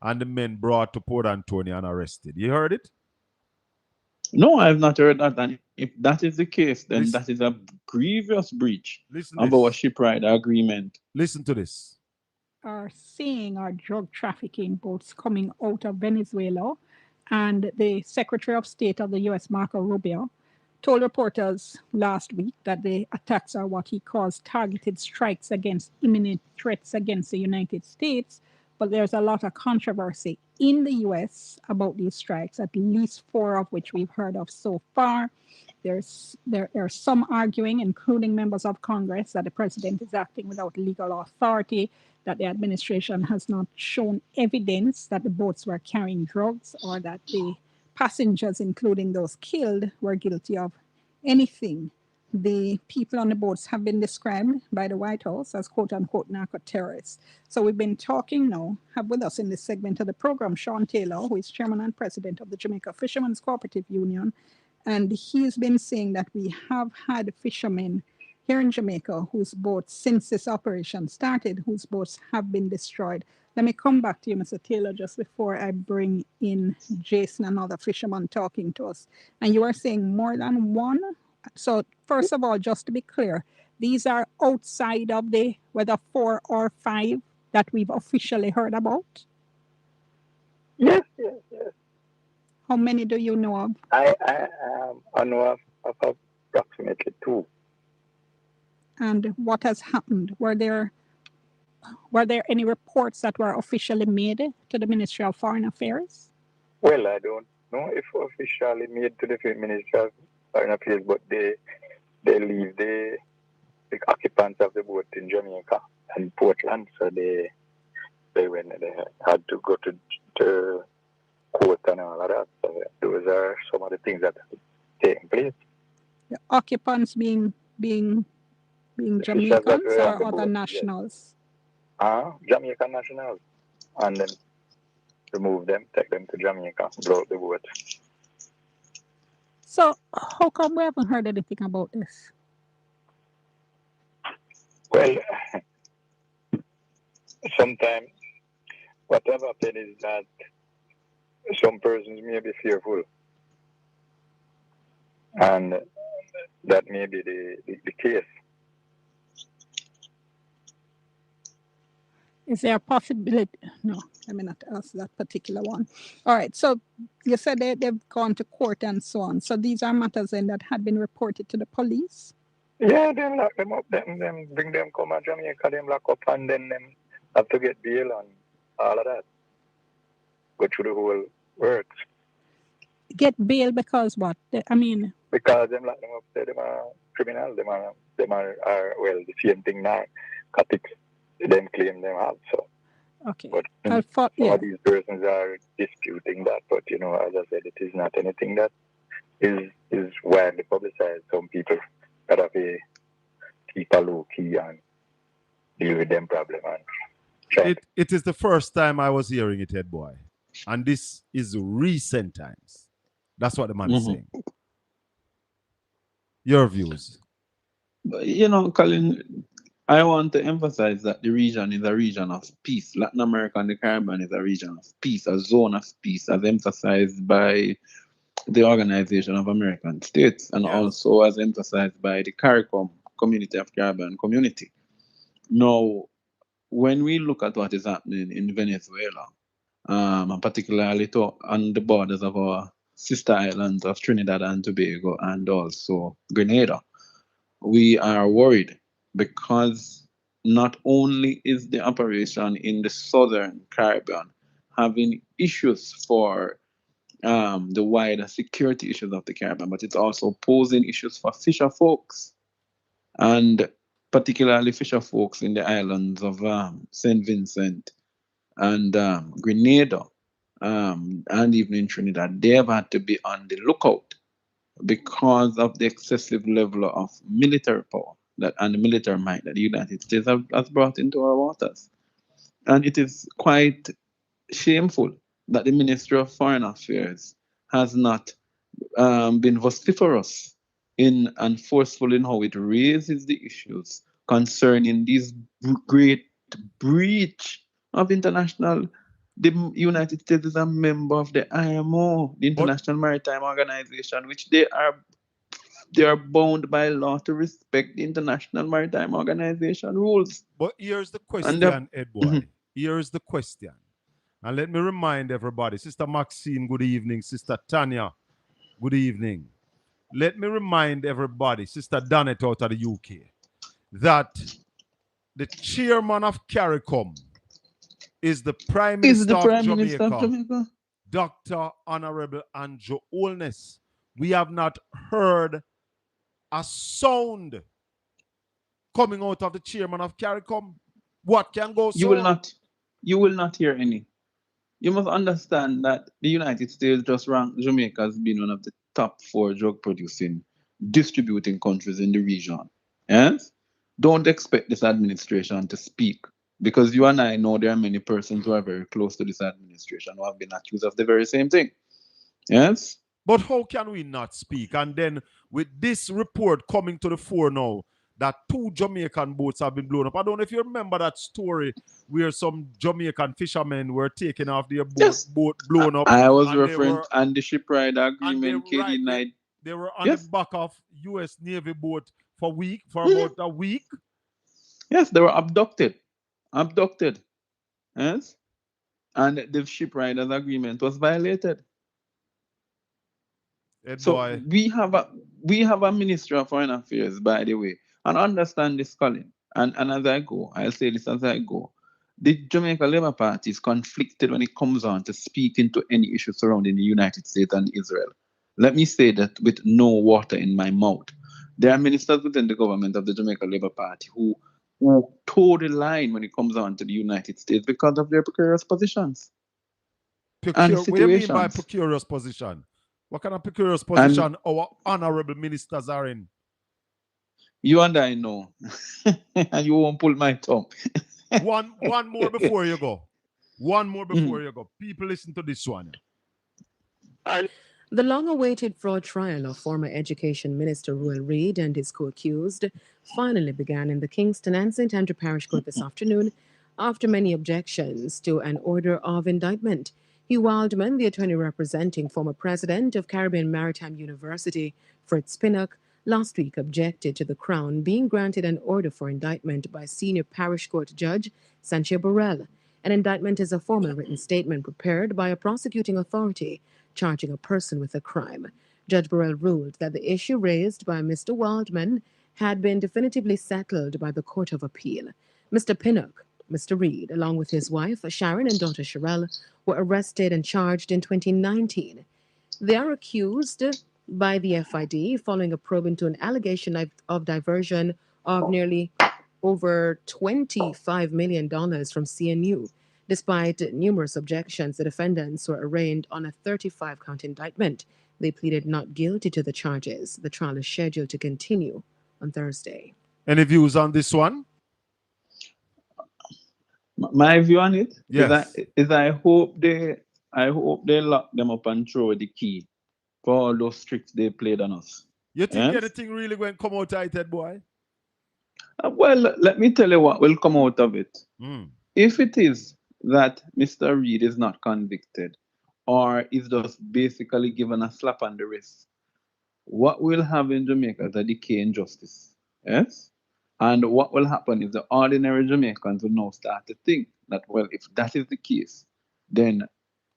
B: and the men brought to Port Antonio and arrested. You heard it?
I: No, I have not heard that. And if that is the case, then that is a grievous breach of our shipwright agreement.
B: Listen to this.
L: Are seeing our drug trafficking boats coming out of Venezuela And the Secretary of State of the U.S., Marco Rubio, told reporters last week that the attacks are what he calls targeted strikes against imminent threats against the United States. But there's a lot of controversy in the U.S. about these strikes, at least 4 of which we've heard of so far. There are some arguing, including members of Congress, that the president is acting without legal authority, that the administration has not shown evidence that the boats were carrying drugs or that the passengers, including those killed, were guilty of anything. The people on the boats have been described by the White House as quote-unquote narco-terrorists. So we've been talking now, have with us in this segment of the program, Sean Taylor, who is chairman and president of the Jamaica Fishermen's Cooperative Union. And he's been saying that we have had fishermen here in Jamaica whose boats, since this operation started, whose boats have been destroyed. Let me come back to you, Mr. Taylor, just before I bring in Jason, another fisherman talking to us. And you are saying more than one? So first of all, just to be clear, these are outside of the, whether 4 or 5 that we've officially heard about?
M: Yes.
L: How many do you know of?
M: I know of approximately 2.
L: And what has happened? Were there any reports that were officially made to the Ministry of Foreign Affairs?
M: Well, I don't know if officially made to the Ministry of Foreign Affairs, but they leave the occupants of the boat in Jamaica and Portland, so they had to go to court and all of that. So those are some of the things that are taking place.
L: The occupants being Jamaicans or other nationals?
M: Yes. Jamaican nationals. And then remove them, take them to Jamaica, blow up the boat.
L: So how come we haven't heard anything about this?
M: Well, sometimes what has happened is that some persons may be fearful. And that may be the case.
L: Is there a possibility? No, let me not ask that particular one. All right. So you said they've gone to court and so on. So these are matters then that had been reported to the police?
M: Yeah, they lock them up, them bring them come to Jamaica, them lock up, and then them have to get bail and all of that. Go through the whole works.
L: Get bail because what? I mean...
M: Because them lock them up, say them are criminal, them are well, the same thing now. Catholics, them claim them have, so.
L: Okay.
M: But some of these persons are disputing that, but, you know, as I said, it is not anything that is widely publicized. Some people gotta be keep a low key and deal with them problem. And
B: it is the first time I was hearing it, head boy. And this is recent times. That's what the man is saying. Your views?
I: You know, Colin, I want to emphasize that the region is a region of peace. Latin America and the Caribbean is a region of peace, a zone of peace, as emphasized by the Organization of American States, and also as emphasized by the CARICOM, Community of Caribbean Community. Now, when we look at what is happening in Venezuela, and particularly on the borders of our sister islands of Trinidad and Tobago and also Grenada, we are worried because not only is the operation in the southern Caribbean having issues for the wider security issues of the Caribbean, but it's also posing issues for fisher folks, and particularly fisher folks in the islands of St. Vincent and Grenada, and even in Trinidad. They have had to be on the lookout because of the excessive level of military power and the military might that the United States has brought into our waters. And it is quite shameful that the Ministry of Foreign Affairs has not been vociferous in and forceful in how it raises the issues concerning this great breach of international. The United States is a member of the IMO, the International Maritime Organization, which they are bound by law to respect the International Maritime Organization rules.
B: But here's the question, Ed boy. Here's the question. And let me remind everybody, Sister Maxine, good evening. Sister Tanya, good evening. Let me remind everybody, Sister Danet out of the UK, that the chairman of CARICOM is the Prime Minister of Jamaica, Dr. Honorable Andrew Holness. We have not heard a sound coming out of the chairman of CARICOM. What can go so?
I: You will not hear any. You must understand that the United States just ranked Jamaica as being one of the top 4 drug producing, distributing countries in the region. Yes? Don't expect this administration to speak, because you and I know there are many persons who are very close to this administration who have been accused of the very same thing. Yes?
B: But how can we not speak? And then with this report coming to the fore now, that 2 Jamaican boats have been blown up. I don't know if you remember that story where some Jamaican fishermen were taken off their boat blown up.
I: I was referring to the shipwright agreement, KD9.
B: They were on the back of U.S. Navy boat for about a week.
I: Yes, they were abducted. Yes? And the shipwrights agreement was violated. So we have a Ministry of Foreign Affairs, by the way, and understand this, Colin. And as I go, I'll say this as I go. The Jamaica Labour Party is conflicted when it comes on to speak into any issue surrounding the United States and Israel. Let me say that with no water in my mouth. There are ministers within the government of the Jamaica Labour Party who toe the line when it comes on to the United States because of their precarious positions.
B: What do you mean by precarious position? What kind of precarious position our honorable ministers are in?
I: You and I know. And you won't pull my tongue.
B: One more before you go. One more before you go. People listen to this one.
N: The long-awaited fraud trial of former Education Minister Ruel Reid and his co-accused finally began in the Kingston and St. Andrew Parish Court this afternoon after many objections to an order of indictment. Hugh Wildman, the attorney representing former president of Caribbean Maritime University, Fritz Pinnock, last week objected to the Crown being granted an order for indictment by senior parish court judge Sanchia Burrell. An indictment is a formal written statement prepared by a prosecuting authority charging a person with a crime. Judge Burrell ruled that the issue raised by Mr. Wildman had been definitively settled by the Court of Appeal. Mr. Pinnock, Mr. Reid, along with his wife, Sharon, and daughter, Sherelle, were arrested and charged in 2019. They are accused by the FID following a probe into an allegation of diversion of nearly over $25 million from CNU. Despite numerous objections, the defendants were arraigned on a 35-count indictment. They pleaded not guilty to the charges. The trial is scheduled to continue on Thursday.
B: Any views on this one?
I: My view on it
B: yes.
I: is I hope they lock them up and throw the key for all those tricks they played on us.
B: You think anything really going to come out of it, boy?
I: Well, let me tell you what will come out of it. If it is that Mr. Reid is not convicted or is just basically given a slap on the wrist, what we'll have in Jamaica is a decay in justice. Yes? And what will happen is the ordinary Jamaicans will now start to think that, well, if that is the case, then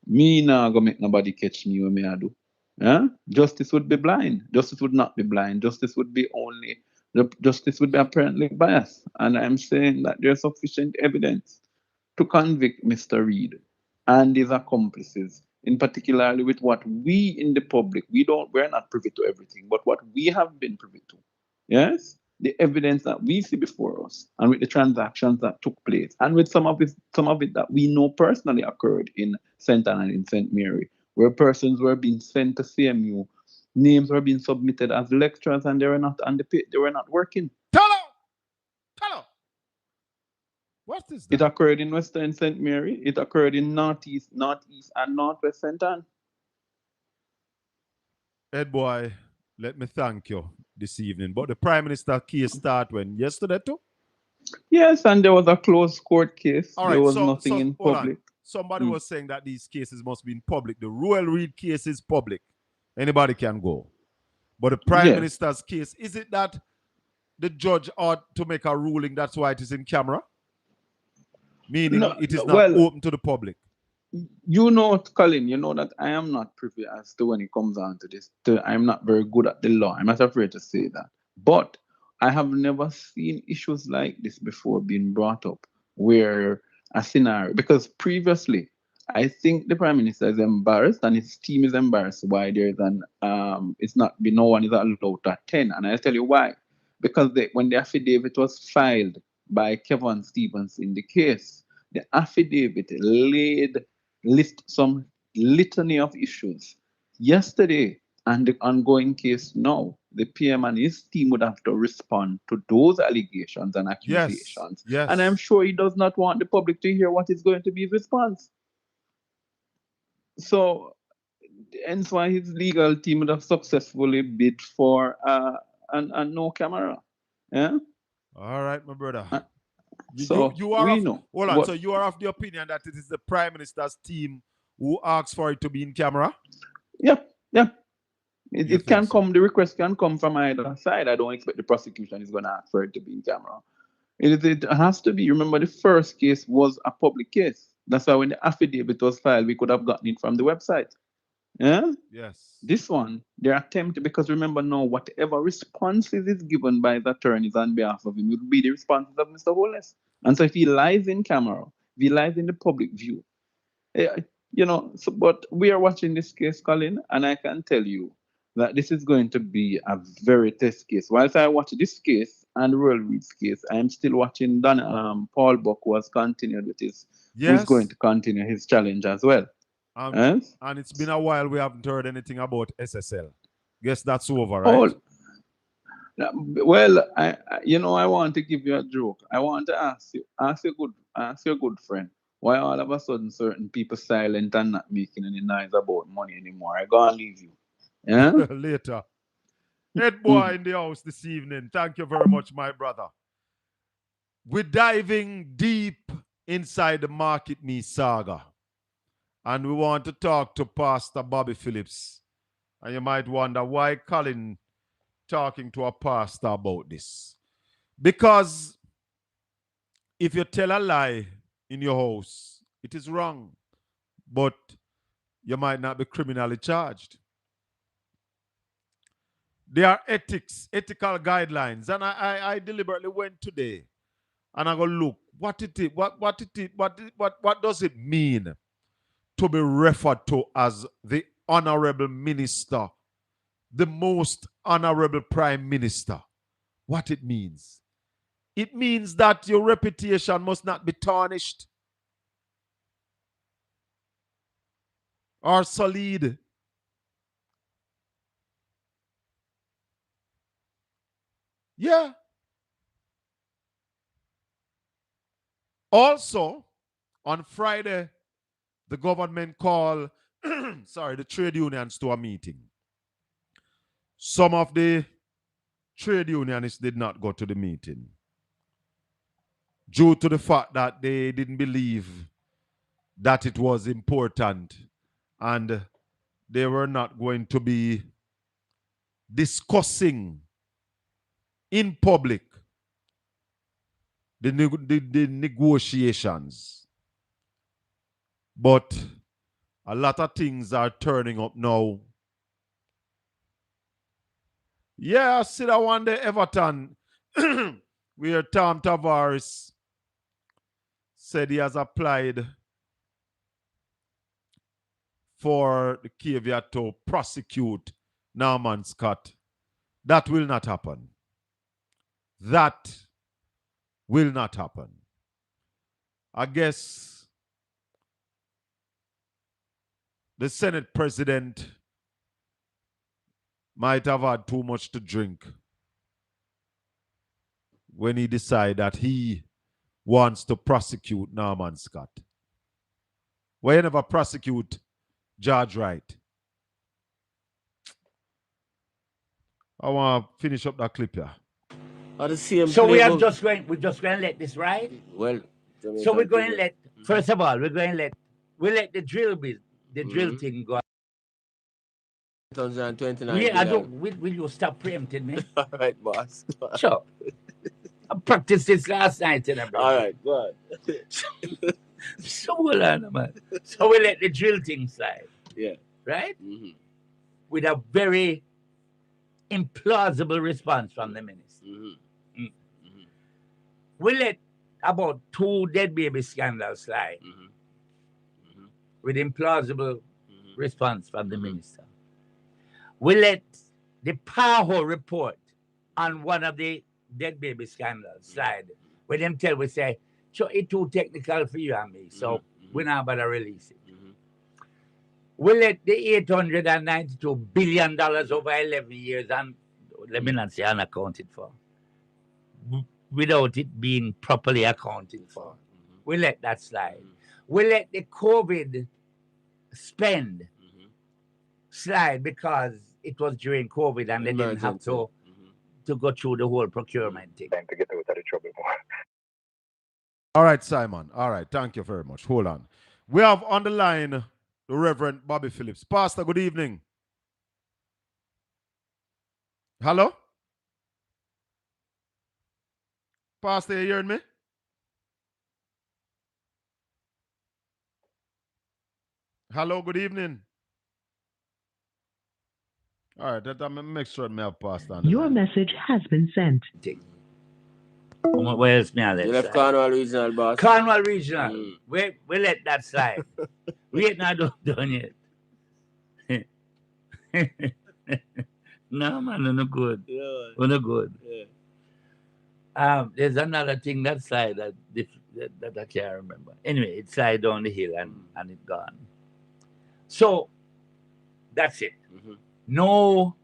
I: me now go make nobody catch me when me I do. Yeah? Justice would be blind. Justice would not be blind. Justice would be apparently biased. And I'm saying that there's sufficient evidence to convict Mr. Reid and his accomplices, in particularly with what we in the public, we're not privy to everything, but what we have been privy to. Yes? The evidence that we see before us, and with the transactions that took place, and with some of it that we know personally occurred in St. Anne and in St. Mary, where persons were being sent to CMU, names were being submitted as lecturers, and they were not on the pit, they were not working.
B: Tell what is that?
I: It occurred in Western St. Mary, it occurred in Northeast, and Northwest St. Anne.
B: Ed boy, let me thank you this evening. But the Prime Minister case started when? Yesterday too?
I: Yes, and there was a closed court case.
B: All right,
I: there was nothing in public.
B: Somebody was saying that these cases must be in public. The Ruel Reid case is public. Anybody can go. But the Prime Minister's case, is it that the judge ought to make a ruling, that's why it is in camera? Meaning it is not open to the public?
I: You know, Colin, you know that I am not privy as to when it comes on to this. I'm not very good at the law. I'm not afraid to say that. But I have never seen issues like this before being brought up, where a scenario, because previously, I think the Prime Minister is embarrassed and his team is embarrassed why there's it's not, no one is allowed to attend. And I'll tell you why. Because when the affidavit was filed by Kevin Stevens in the case, the affidavit list some litany of issues. Yesterday, and the ongoing case now, the PM and his team would have to respond to those allegations and
B: Yes,
I: accusations.
B: yes.
I: And I'm sure he does not want the public to hear what is going to be his response. So, hence why his legal team would have successfully bid for a no camera. Yeah.
B: All right, my brother.
I: So
B: you are
I: we
B: of,
I: know.
B: hold on.
I: What,
B: So you are of the opinion that it is the Prime Minister's team who asks for it to be in camera?
I: yeah, yeah.
B: You
I: It can
B: think so?
I: come, the request can come from either side. I don't expect the prosecution is going to ask for it to be in camera. It has to be. Remember, the first case was a public case. That's why when the affidavit was filed, we could have gotten it from the website. Yeah?
B: Yes.
I: This one, they're attempting, because remember now, whatever responses is given by the attorneys on behalf of him will be the responses of Mr. Holness. And so if he lies in camera, if he lies in the public view, eh, so, but we are watching this case, Colin, and I can tell you that this is going to be a very test case. Whilst I watch this case and Royal Reed's case, I am still watching Paul Buck, who has continued with who's going to continue his challenge as well. Yes?
B: And it's been a while we haven't heard anything about SSL. Guess that's over, right?
I: Well, I want to give you a joke. I want to ask your good friend, why all of a sudden certain people silent and not making any noise about money anymore? I go and leave you. Yeah?
B: Later. Head boy in the house this evening. Thank you very much, my brother. We're diving deep inside the Market Me saga. And we want to talk to Pastor Bobby Phillips. And you might wonder why Colin talking to a pastor about this. Because if you tell a lie in your house, it is wrong. But you might not be criminally charged. There are ethical guidelines. And I deliberately went today and I go look what does it mean to be referred to as the honorable minister, the most honorable prime minister. What it means. It means that your reputation must not be tarnished or sullied. Yeah. Also, on Friday, the government called, the trade unions to a meeting. Some of the trade unionists did not go to the meeting due to the fact that they didn't believe that it was important and they were not going to be discussing in public the negotiations. But a lot of things are turning up now. Yeah, I see that one day Everton, where Tom Tavares said he has applied for the caveat to prosecute Norman Scott. That will not happen. That will not happen. I guess the Senate president might have had too much to drink when he decided that he wants to prosecute Norman Scott. Why you never prosecute George Wright? I want to finish up that clip here.
J: So we're just going to let this ride?
K: Well,
J: so we're going to let, first of all, we'll let the drill thing go.
K: 2029.
J: Yeah, will you stop preempting me?
K: All right, boss.
J: Sure. I practiced this last night, bro.
K: All right, go ahead.
J: So hold on, man. So we let the drill thing slide.
K: Yeah.
J: Right? With a very implausible response from the minister. We let about 2 dead baby scandals slide with implausible response from the minister. We let the PAHO report on one of the dead baby scandals slide. When them tell we say, so it's too technical for you and me, so we're not about to release it. We let the $892 billion over 11 years, and let me not say unaccounted for, without it being properly accounted for. We let that slide. We let the COVID spend slide because it was during COVID and they didn't have to go through the whole procurement thing.
M: Time to get out of the trouble more.
B: All right, Simon. All right. Thank you very much. Hold on. We have on the line the Reverend Bobby Phillips. Pastor, good evening. Hello? Pastor, you hearing me? Hello, good evening. All right, that I'm make sure I have Pastor.
O: Your message has been sent.
J: Where else me on that
K: You left
J: slide?
K: Cornwall Regional, boss.
J: Cornwall Regional. We let that slide. We ain't not done yet. No, man, we're not good.
K: Yeah.
J: We're not good.
K: Yeah.
J: There's another thing that slide that I can't remember. Anyway, it slide down the hill and it gone. So that's it. No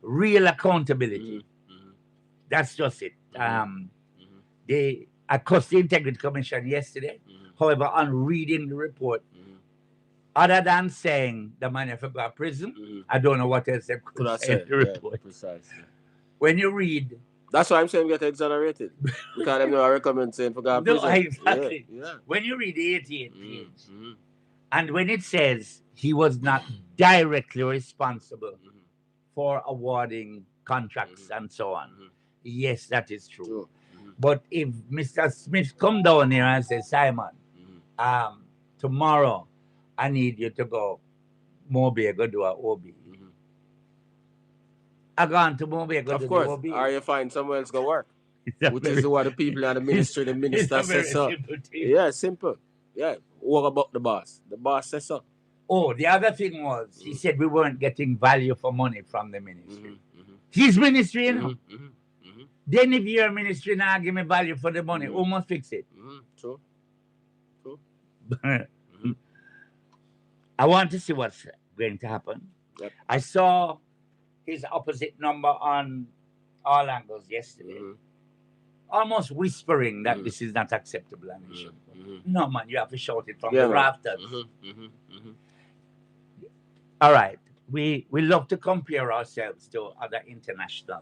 J: real accountability. That's just it. I cussed the Integrity Commission yesterday. However, on reading the report, other than saying the man have to go to prison, I don't know what else they could say in the report.
K: Precisely.
J: When you read,
K: that's why I'm saying get exonerated. Because I never recommend saying for God prison.
J: No, exactly.
K: Yeah.
J: When you read the 88 page, and when it says he was not directly responsible for awarding contracts and so on, yes, that is true. But if Mr. Smith come down here and say, Simon, tomorrow I need you to go Mobile, go do a OB. I gone to Mobile, go do the OB.
K: Or you find somewhere else go work. Which is what the people in the ministry, the minister says so. Yeah, simple. Yeah. What about the boss? The boss says so.
J: Oh, the other thing was, he said we weren't getting value for money from the ministry. His ministry, you know. Then if your ministry now give me value for the money, who must fix it?
K: True.
J: I want to see what's going to happen.
K: Yep.
J: I saw his opposite number on All Angles yesterday, almost whispering that this is not acceptable. No, man, you have to shout it from the rafters. All right. We love to compare ourselves to other international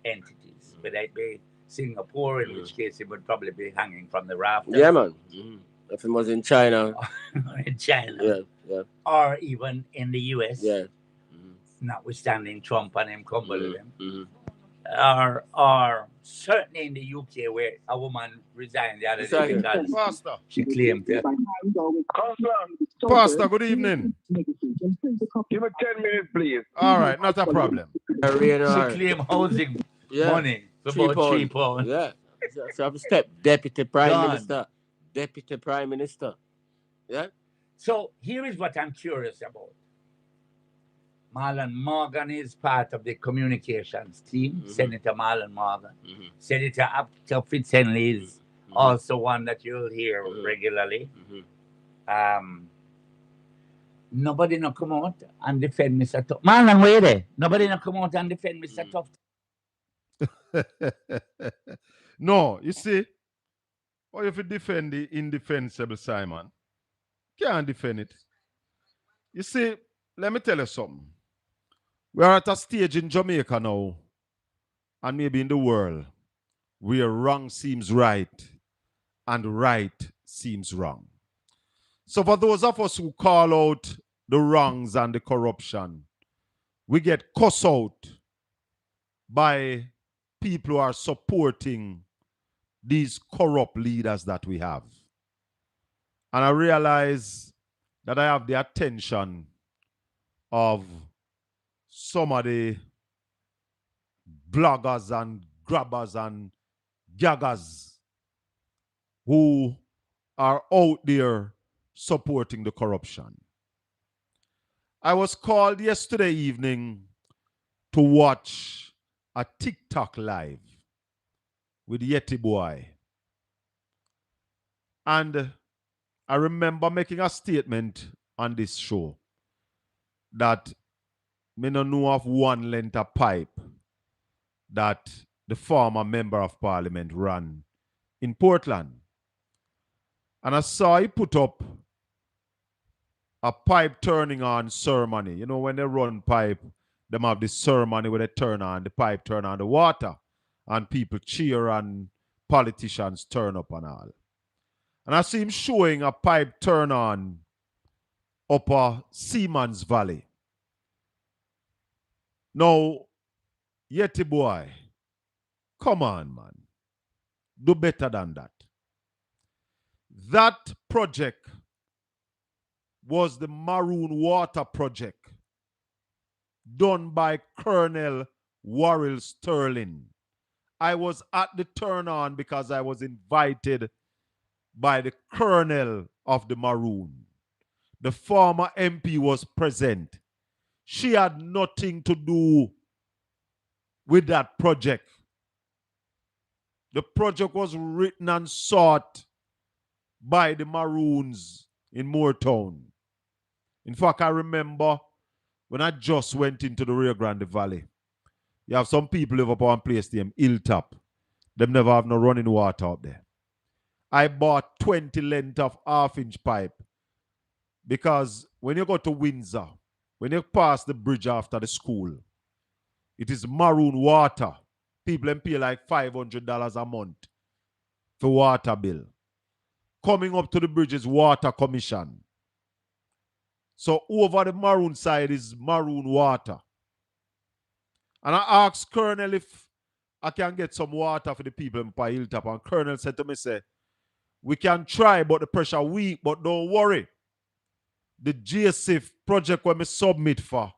J: entities, whether it be Singapore, in which case it would probably be hanging from the rafters.
K: Yeah, man. If it was in China.
J: In China.
K: Yeah.
J: Or even in the US.
K: Yeah.
J: Notwithstanding Trump and him coming with him. Or certainly in the UK, where a woman resigned the other day because
B: Pastor.
J: she claimed that.
B: Pastor, good evening.
M: Give me 10 minutes, please.
B: All right, not a problem.
J: She claimed housing money for about £3.
K: Yeah. So have to step Deputy Prime Minister. Deputy Prime Minister. Yeah.
J: So here is what I'm curious about. Marlon Morgan is part of the communications team, Senator Marlon Morgan. Senator Abta Fitzhenley is also one that you'll hear regularly. Nobody no come out and defend Mr. Tough. Marlon, where there? Nobody no come out and defend Mr. Tough.
B: No, you see, or if you defend the indefensible, Simon, can't defend it. You see, let me tell you something. We are at a stage in Jamaica now, and maybe in the world, where wrong seems right and right seems wrong. So for those of us who call out the wrongs and the corruption, we get cussed out by people who are supporting these corrupt leaders that we have. And I realize that I have the attention of some of the bloggers and grabbers and gaggers who are out there supporting the corruption. I was called yesterday evening to watch a TikTok live with Yeti Boy. And I remember making a statement on this show that me no know of one length of pipe that the former member of parliament ran in Portland. And I saw he put up a pipe turning on ceremony. You know, when they run pipe, them have this ceremony where they turn on the pipe, turn on the water, and people cheer and politicians turn up and all. And I see him showing a pipe turn on up a Seaman's Valley. Now, Yeti Boy, come on, man. Do better than that. That project was the Maroon Water Project done by Colonel Warrell Sterling. I was at the turn on because I was invited by the Colonel of the Maroon. The former MP was present. She had nothing to do with that project. The project was written and sought by the Maroons in Moortown. In fact, I remember when I just went into the Rio Grande Valley, you have some people live up on place named Hilltop. Them never have no running water up there. I bought 20 length of half-inch pipe because when you go to Windsor, when you pass the bridge after the school, it is Maroon water. People them pay like $500 a month for water bill. Coming up to the bridge is water commission. So over the Maroon side is Maroon water. And I asked Colonel if I can get some water for the people in Hilltop. And Colonel said to me, say, we can try, but the pressure weak, but don't worry. The GSIF project when me submit for,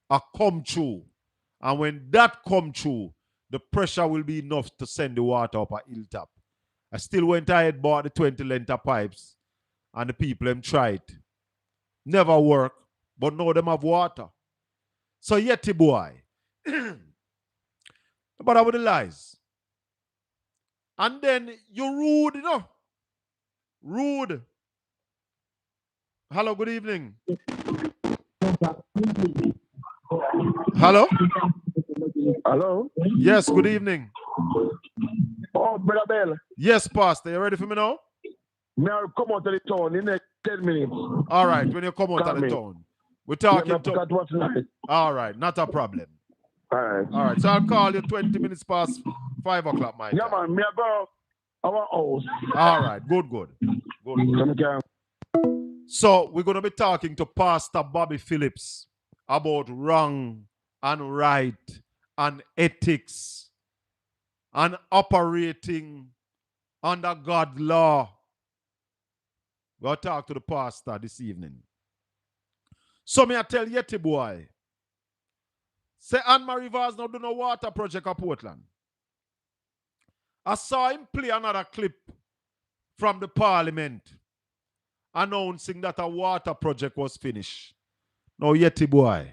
B: I come through. And when that come through, the pressure will be enough to send the water up at Hilltop. I still went ahead, bought the 20 length of pipes, and the people them tried. Never work, but now them have water. So Yeti Boy, but I would the lies. And then you rude, you know. Rude. Hello, good evening. Hello?
P: Hello?
B: Yes, good evening.
P: Oh, Brother Bell.
B: Yes, Pastor. You ready for me now?
P: May I come out of the town in the next 10 minutes?
B: All right, when you come out of the town. We're talking
P: to... What's night.
B: All right, not a problem.
P: All right.
B: All right, so I'll call you 20 minutes past 5 o'clock, my time.
P: Yeah, man. Me go our house.
B: All right, good. So we're going to be talking to Pastor Bobby Phillips about wrong and right and ethics and operating under God's law. We'll talk to the pastor this evening. So me I tell Yeti Boy, say Anne-Marie Vaz now do no water project at Portland. I saw him play another clip from the parliament announcing that a water project was finished. Now Yeti Boy,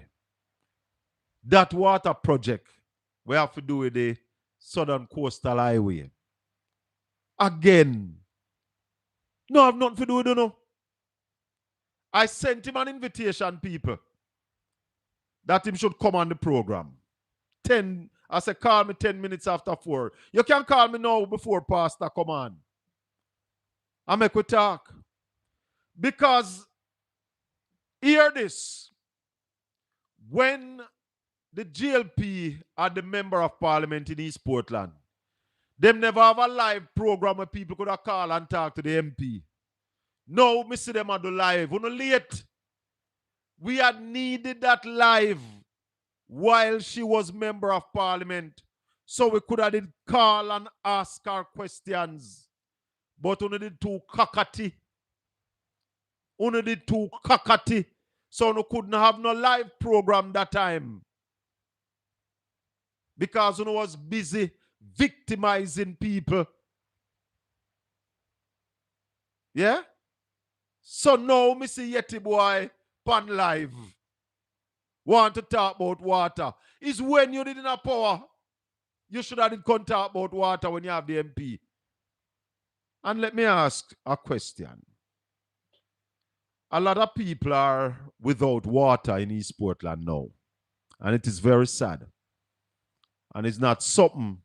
B: that water project we have to do with the Southern Coastal Highway. Again. No, I have nothing to do with it, no. I sent him an invitation, people, that him should come on the program. I said, call me 10 minutes after 4. You can call me now before Pastor come on. I make we talk. Because, hear this, when the GLP are the member of parliament in East Portland, them never have a live program where people could have call and talk to the MP. No, me see them on the live. We're not late. We had needed that live while she was member of parliament. So we could have did call and ask her questions. But we did too cockatoo. Only did too cockatty. So no couldn't have no live program that time. Because you was busy victimizing people. Yeah? So now me see Yeti boy pan live. Want to talk about water. Is when you didn't have power. You should have didn't talk about water when you have the MP. And let me ask a question. A lot of people are without water in East Portland now. And it is very sad. And it's not something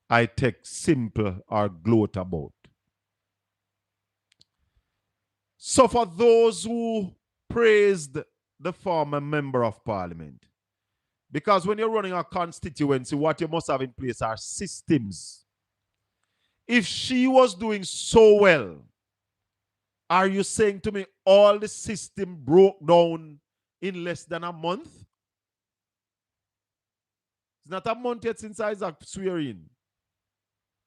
B: I take simple or gloat about. So for those who praised the former member of parliament, because when you're running a constituency, what you must have in place are systems. If she was doing so well, are you saying to me all the system broke down in less than a month? It's not a month yet since Isaac swear in.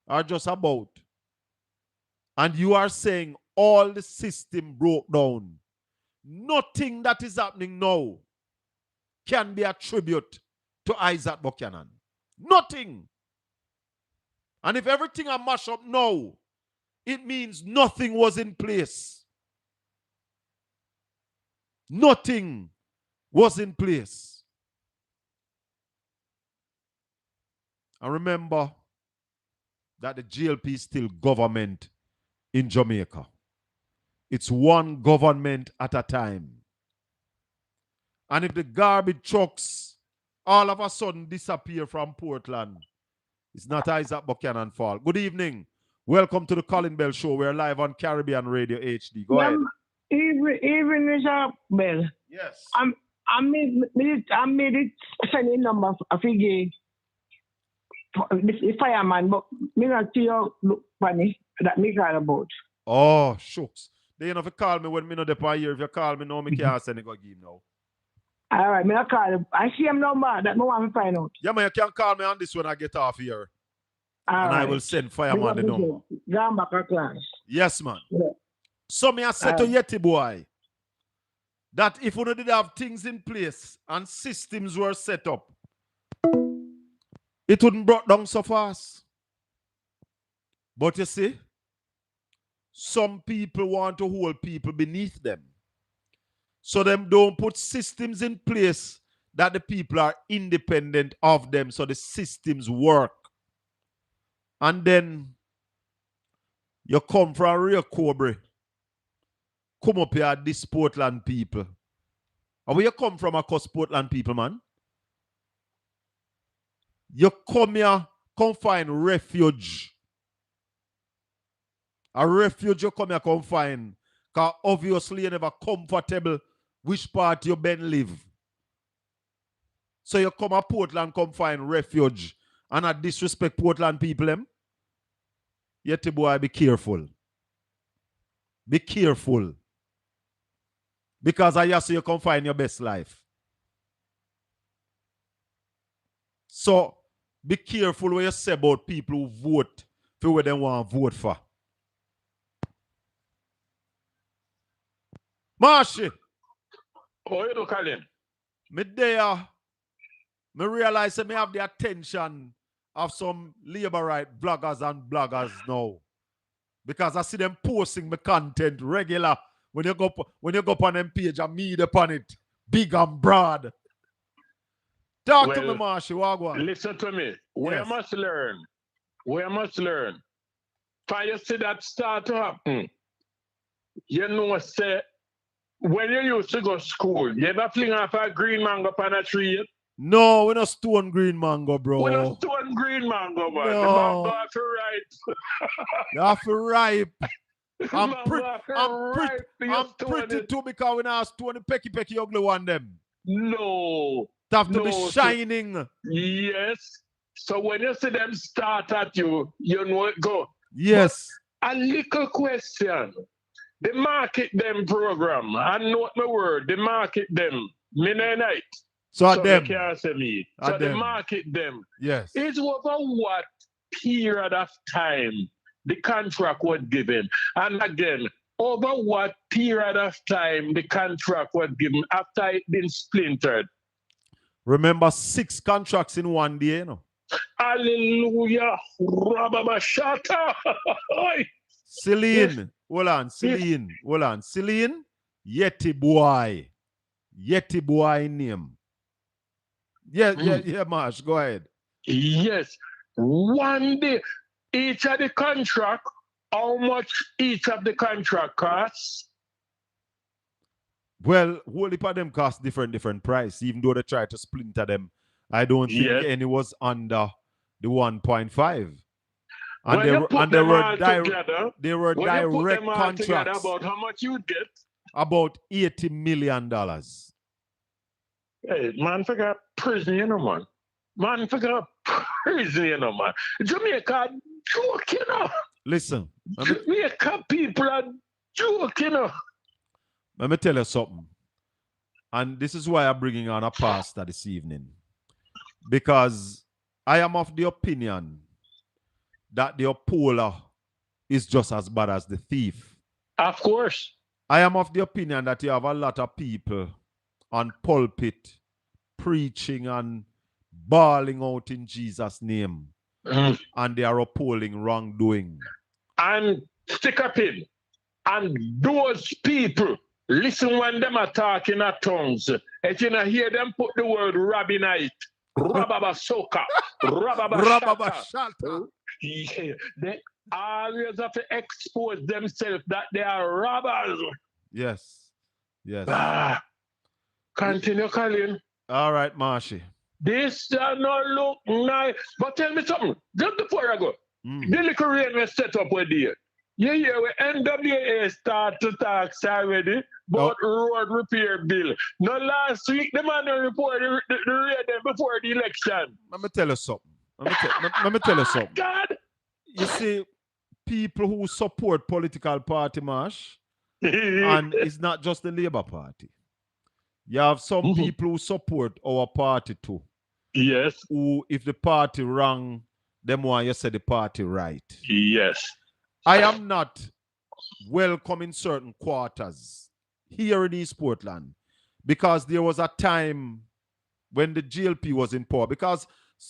B: Or just about. And you are saying all the system broke down. Nothing that is happening now can be attributed to Isaac Buchanan. Nothing. And if everything I mash up now, it means nothing was in place. Nothing was in place. And remember that the GLP is still government in Jamaica. It's one government at a time. And if the garbage trucks all of a sudden disappear from Portland, it's not Isaac Buchanan's fault. Good evening. Welcome to the Colin Bell Show. We're live on Caribbean Radio HD. Go ahead.
P: Even Mr. Bell.
B: Yes.
P: I made it sending number of the fireman, but me not see you look funny that me call about.
B: Oh, shucks. They if you call me when me not there here. If you call me now, me can't send it go give now.
P: All right, me not call him. I see him number that me want to find out.
B: Yeah, man, you can call me on this when I get off here.
P: All
B: and
P: right.
B: I will send fireman the number.
P: Go back to class.
B: Yes, man.
P: Yeah.
B: So me I say to Yeti boy that if we did have things in place and systems were set up, it wouldn't brought down so fast. But you see, some people want to hold people beneath them. So them don't put systems in place that the people are independent of them so the systems work. And then you come from real Cobra. Come up here, this Portland people. And where you come from, across Portland people, man? You come here, come find refuge. A refuge you come here, come find. Because obviously you never comfortable which part you been live. So you come to Portland, come find refuge. And I disrespect Portland people, them. Yet, boy, be careful. Be careful. Because I just say you can find your best life. So, be careful what you say about people who vote for what they want to vote for. Marshy.
P: Oh, you know, Colin.
B: Me there, me realize that me have the attention of some labor right bloggers and bloggers now. Because I see them posting my content regular. When you go up on them page and me upon it, big and broad. Talk to me, Marshy.
P: Listen to me. We must learn. We must learn. For you see that start to happen, you know, say, when you used to go to school, you ever fling off a green mango on a tree?
B: No, we're not stone green mango, bro.
P: We're not stone green mango, man.
B: No.
P: The mango have to ripe.
B: You have to ripe. I'm
P: pretty
B: pretty too because we now stone the pecky ugly one them.
P: No.
B: They have to be shining.
P: Yes. So when you see them start at you, you know it go.
B: Yes.
P: But a little question. They market them program. I know my word. They market them. Midnight.
B: So them.
P: They can't say me. So they market them.
B: Yes.
P: It's over what period of time the contract was given. And again, over what period of time the contract was given after it been splintered?
B: Remember 6 contracts in one day, you know.
P: Hallelujah. Rababashata.
B: Celine, hold on, Celine, hold on. Celine, Yeti boy. Yeti boy name. Yeah, Marsh, go ahead.
P: Yes. One day, each of the contract, how much each of the contract costs?
B: Well, whole heap of them cost different price, even though they try to splinter them. I don't think any was under the 1.5. And
P: When you put them all together,
B: they were
P: when you put
B: direct
P: them all together,
B: contracts.
P: about how much you get?
B: About $80 million.
P: Hey, man, forgot prison, you know, man. Man, forgot prison, you know, man. Jamaica joke, you know.
B: Listen.
P: Jamaica people are joke, you know.
B: Let me tell you something. And this is why I'm bringing on a pastor this evening. Because I am of the opinion that the upholder is just as bad as the thief.
P: Of course.
B: I am of the opinion that you have a lot of people on pulpit preaching and bawling out in Jesus' name. And they are upholding wrongdoing.
P: And stick up in. And those people, listen when them are talking at tongues. If you not hear them put the word rabbinite, rababasoka, rababashata. Yeah, they always have to expose themselves that they are robbers.
B: Yes. Yes.
P: Continue, Colin.
B: All right, Marshy.
P: This does not look nice. But tell me something. Just before I go, the little rain was set up with you. Yeah, we NWA start to talk already about road repair bill. Now last week, the man reported the rain before the election.
B: Let me tell you something. Let me tell you something.
P: God.
B: You see, people who support political party, Marsh, and it's not just the Labour Party. You have some people who support our party too.
P: Yes.
B: Who, if the party wrong, them want you say the party right.
P: Yes.
B: I am not welcome in certain quarters here in East Portland because there was a time when the GLP was in power because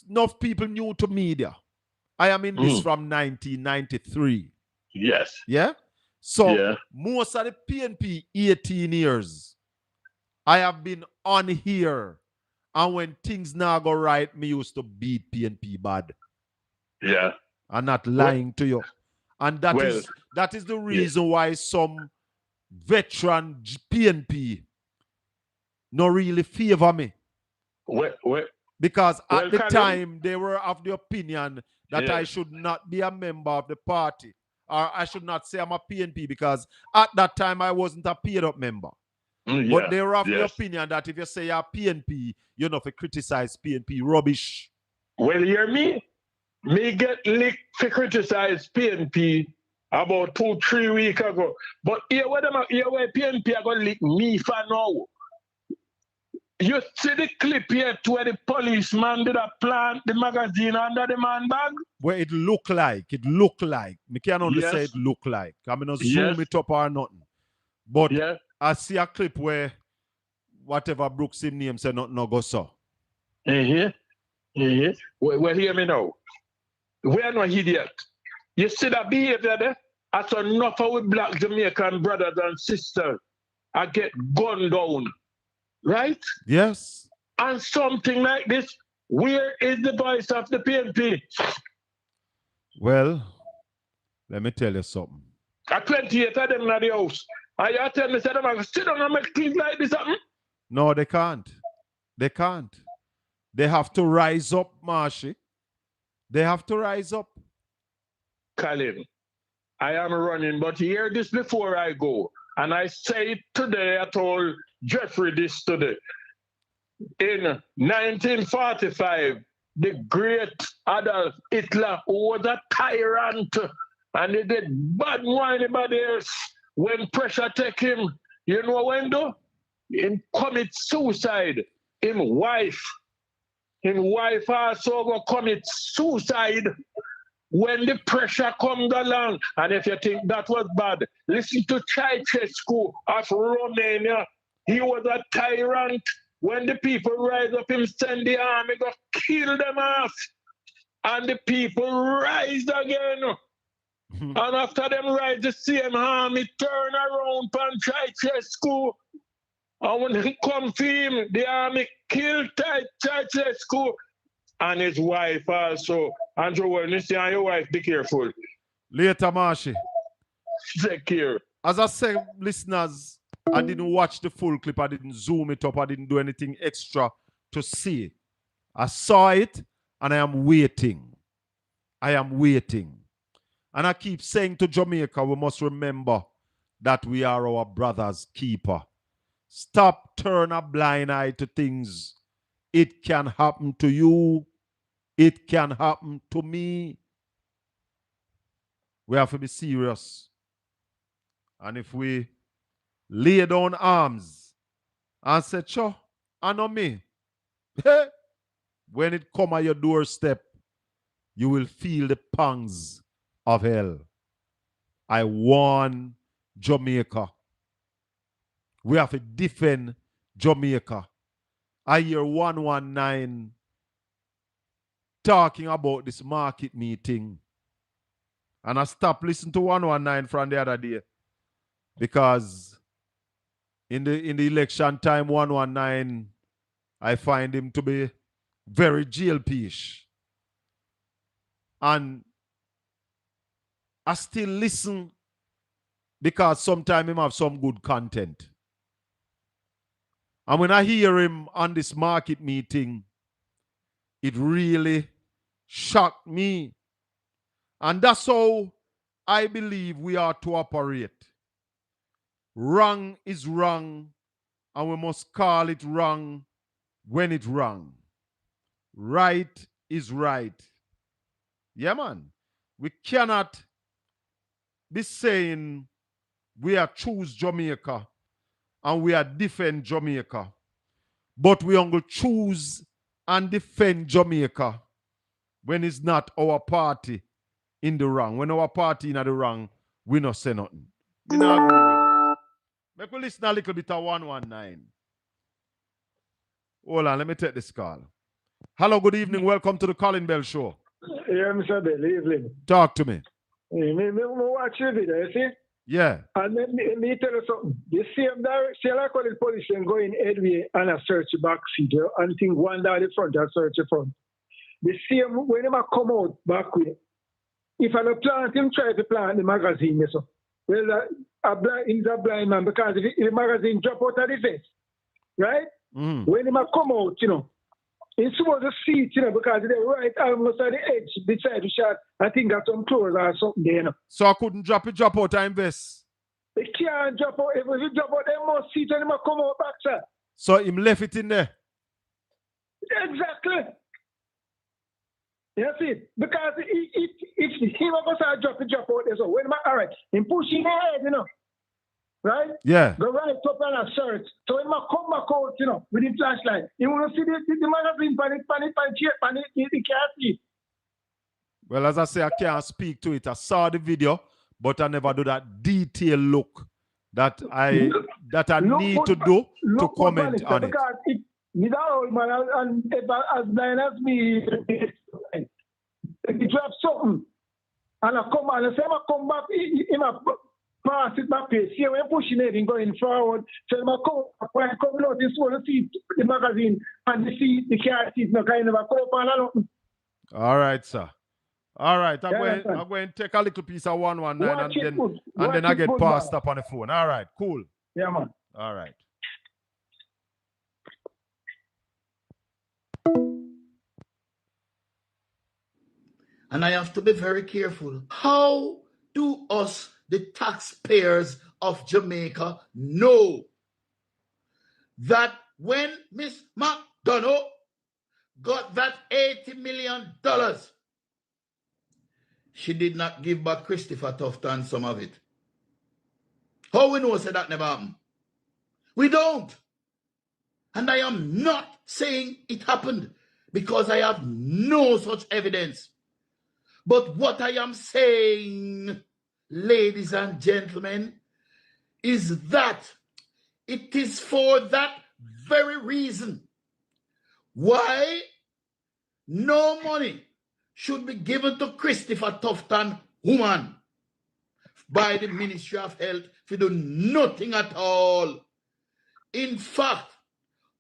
B: enough people new to media. I am in this from 1993.
P: Yes.
B: Yeah? So most of the PNP 18 years, I have been on here. And when things now go right, me used to beat PNP bad.
P: Yeah.
B: I'm not lying to you. And that is the reason why some veteran PNP no really favor me. Because at the time, they were of the opinion that I should not be a member of the party. Or I should not say I'm a PNP because at that time, I wasn't a paid-up member. But they were of the opinion that if you say you're PNP, you're not to criticize PNP rubbish.
P: Well, you hear me? Me get licked to criticize PNP about 2-3 weeks ago. But here where PNP are going to lick me for now. You see the clip here where the policeman did a plant the magazine under the man bag?
B: Where it look like. Me can't only say it look like. I'm going to zoom it up or nothing. But I see a clip where whatever Brooks in name said nothing no go so.
P: Well, hear me now. We are not idiot. You see that behavior there? That's enough of we black Jamaican brothers and sisters. I get gunned down. Right?
B: Yes.
P: And something like this, where is the voice of the PNP?
B: Well, let me tell you something.
P: 28 of them in the house. And you tell me, say them are sit down and make things like this happen?
B: No, they can't. They can't. They have to rise up, Marshy. They have to rise up.
P: Colin, I am running, but hear this before I go. And I say it today, I told Jeffrey this today. In 1945, the great Adolf Hitler was a tyrant and he did bad more anybody else. When pressure take him, you know when though? He commit suicide. His wife also go commit suicide. when the pressure comes along, and if you think that was bad, listen to Ceausescu of Romania. He was a tyrant. When the people rise up, him send the army, go kill them off. And the people rise again. And after them rise, the same army turn around on Ceausescu. And when he come for him, the army killed Ceausescu and his wife also. Andrew, when you see your wife, be careful.
B: Later, Marshy.
P: Take care.
B: As I said, listeners, I didn't watch the full clip. I didn't zoom it up. I didn't do anything extra to see it. I saw it and I am waiting. I am waiting. And I keep saying to Jamaica, we must remember that we are our brother's keeper. Stop turning a blind eye to things. It can happen to you. It can happen to me. We have to be serious. And if we lay down arms and say, sure, I know me. When it come at your doorstep, you will feel the pangs of hell. I warn Jamaica. We have to defend Jamaica. I hear 119 talking about this market meeting. And I stopped listening to 119 from the other day. Because in the election time, 119, I find him to be very jail-pish. And I still listen because sometimes him have some good content. And when I hear him on this market meeting, it really shocked me. And that's how I believe we are to operate. Wrong is wrong, and we must call it wrong when it's wrong. Right is right. Yeah, man. We cannot be saying we are choose Jamaica and we are defend Jamaica. But we only choose and defend Jamaica when it's not our party in the wrong. When our party in the wrong, we not say nothing. We not agree with that. Make we listen a little bit of 119. Hold on, let me take this call. Hello, good evening. Welcome to the Colin Bell Show.
Q: Yeah, Mr. Bell, evening.
B: Talk to me.
Q: Me watch your video, you see?
B: Yeah.
Q: And let me tell you something. The same direct, say like all the politicians going headway and a search back seat, and think one down the front and search the front. The same, when they come out back way, if I plant him, try to plant the magazine, so. Well, he's a blind man because if the magazine drop out of the face, right? When he come out, you know, he's supposed to see it, you know, because they're right almost at the edge beside the shot. I think got some clothes or something there, you know.
B: So I couldn't drop out and invest.
Q: They can't drop out. If you drop out, they must see it and they must come out back, sir.
B: So him left it in there?
Q: Exactly. You see, because if he was to drop out there, so when all right, him pushing ahead, you know, right?
B: Yeah.
Q: Go right up and a search. So he must come back out, you know, with the flashlight. You want to see the magazine, panic, he can't see.
B: Well, as I say, I can't speak to it. I saw the video, but I never do that detailed look that I need to do to comment on it.
Q: Because he's an old man, and as blind as me, he drops something. And I come and I say, I come back, he pass it back place. Here, we're pushing it and going forward. So I come out, he's going to see the magazine and the car seat, no kind of a come up and nothing.
B: All right, sir. All right, I'm going to take a little piece of 119 and then I get passed up on the phone. All right, cool.
Q: Yeah, man.
B: All right.
R: And I have to be very careful. How do us, the taxpayers of Jamaica, know that when Miss McDonough got that $80 million, she did not give back Christopher Tufton some of it? How we know that never happened? We don't. And I am not saying it happened because I have no such evidence. But what I am saying, ladies and gentlemen, is that it is for that very reason why no money should be given to Christopher Tufton woman by the Ministry of Health to do nothing at all. In fact,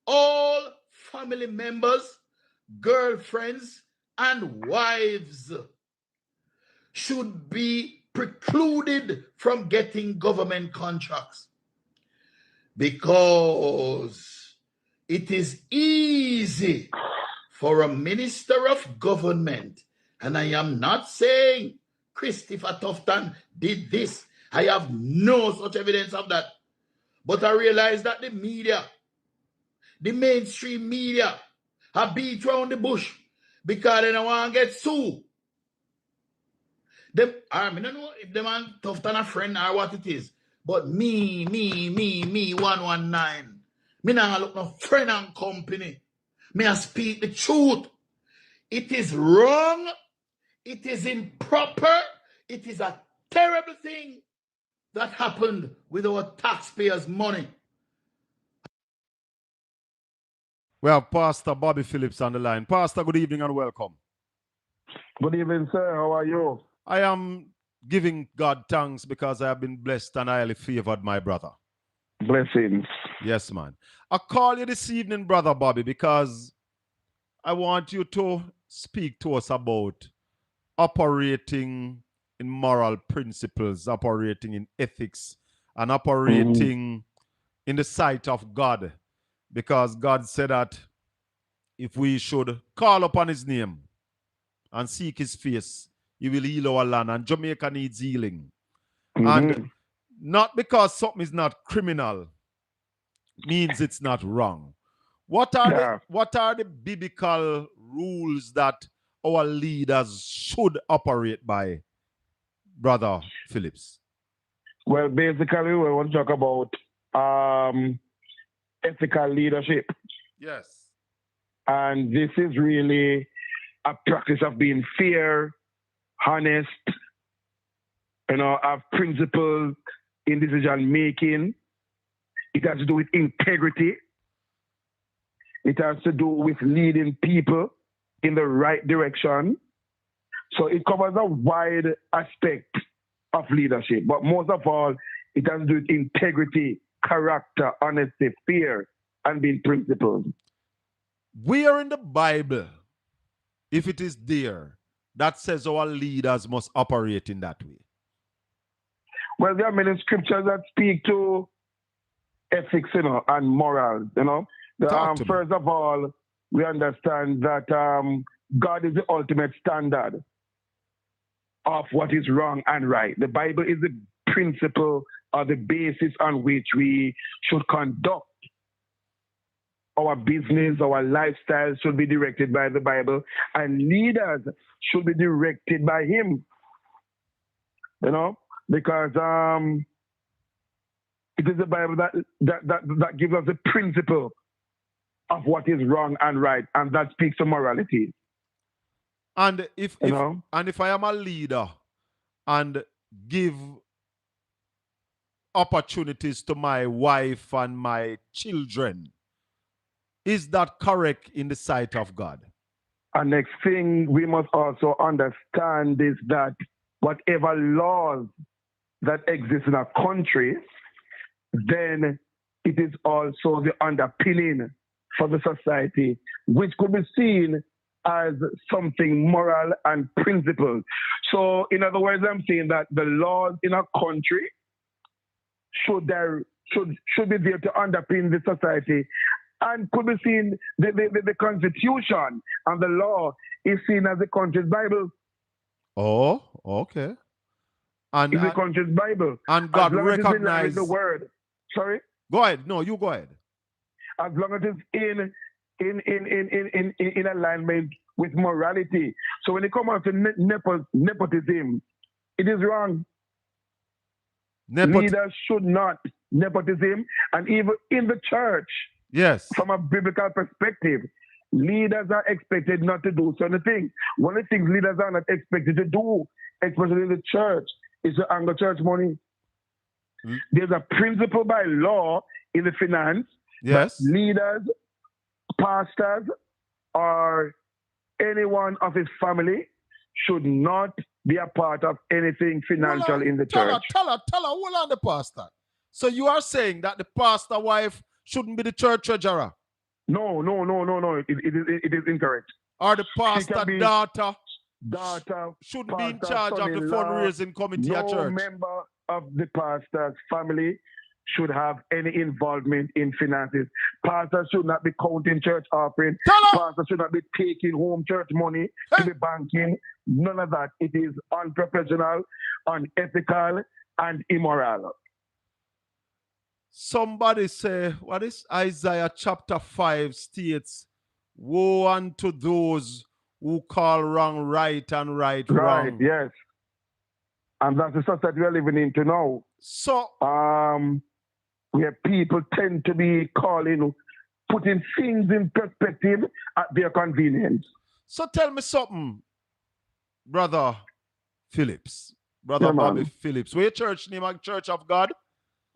R: all family members, girlfriends, and wives should be precluded from getting government contracts because it is easy for a minister of government, and I am not saying Christopher Tufton did this. I have no such evidence of that. But I realize that the media, the mainstream media, have beat around the bush because they don't want to get sued. I don't know if the man Tufton a friend or what it is, but me, 119. Me not look no friend and company. Me I speak the truth. It is wrong. It is improper. It is a terrible thing that happened with our taxpayers' money.
B: We have Pastor Bobby Phillips on the line. Pastor, good evening and welcome.
S: Good evening, sir. How are you?
B: I am giving God thanks because I have been blessed and highly favored, my brother.
S: Blessings.
B: Yes, man. I call you this evening, brother Bobby, because I want you to speak to us about operating in moral principles, operating in ethics, and operating in the sight of God. Because God said that if we should call upon his name and seek his face, he will heal our land. And Jamaica needs healing. And not because something is not criminal means it's not wrong. What are the biblical rules that our leaders should operate by, Brother Phillips?
S: Well, basically, we want to talk about ethical leadership.
B: Yes.
S: And this is really a practice of being fair, honest, have principles in decision making. It has to do with integrity. It has to do with leading people in the right direction. So it covers a wide aspect of leadership. But most of all, it has to do with integrity, character, honesty, fear, and being principled.
B: Where in the Bible, if it is there, that says our leaders must operate in that way?
S: Well, there are many scriptures that speak to ethics, and morals, First of all, we understand that God is the ultimate standard of what is wrong and right. The Bible is the principle or the basis on which we should conduct our business, our lifestyle should be directed by the Bible, and leaders should be directed by him. Because it is the Bible that gives us the principle of what is wrong and right, and that speaks to morality.
B: And if I am a leader and give opportunities to my wife and my children, is that correct in the sight of God?
S: And next thing we must also understand is that whatever laws that exist in a country, then it is also the underpinning for the society, which could be seen as something moral and principled. So, in other words, I'm saying that the laws in a country should be there to underpin the society, and could be seen, the Constitution and the law is seen as the country's Bible.
B: Oh, okay. And
S: it's the country's Bible.
B: And God
S: recognizes the word. Sorry?
B: Go ahead. No, you go ahead.
S: As long as it's in alignment with morality. So when it comes out to nepotism, it is wrong. Leaders should not nepotism, and even in the church,
B: yes,
S: from a biblical perspective, Leaders are expected not to do certain things. One of the things leaders are not expected to do, especially in the church, is to angle church money. There's a principle by law in the finance that leaders, pastors, or anyone of his family should not be a part of anything financial in the church.
B: Tell her, hold on the pastor. So you are saying that the pastor wife shouldn't be the church treasurer?
S: No. It is incorrect.
B: Or the pastor daughter shouldn't be in charge of the
S: son-in-law,
B: fundraising committee at church?
S: No member of the pastor's family should have any involvement in finances. Pastors should not be counting church offering. Pastors should not be taking home church money to be banking. None of that. It is unprofessional, unethical, and immoral.
B: Somebody say, what is Isaiah chapter 5 states, woe unto those who call wrong right and right wrong.
S: Right, yes. And that's the society we're living into now.
B: So,
S: where people tend to be putting things in perspective at their convenience.
B: So tell me something, Brother Phillips. Brother Bobby Phillips. Where church name? Church of God?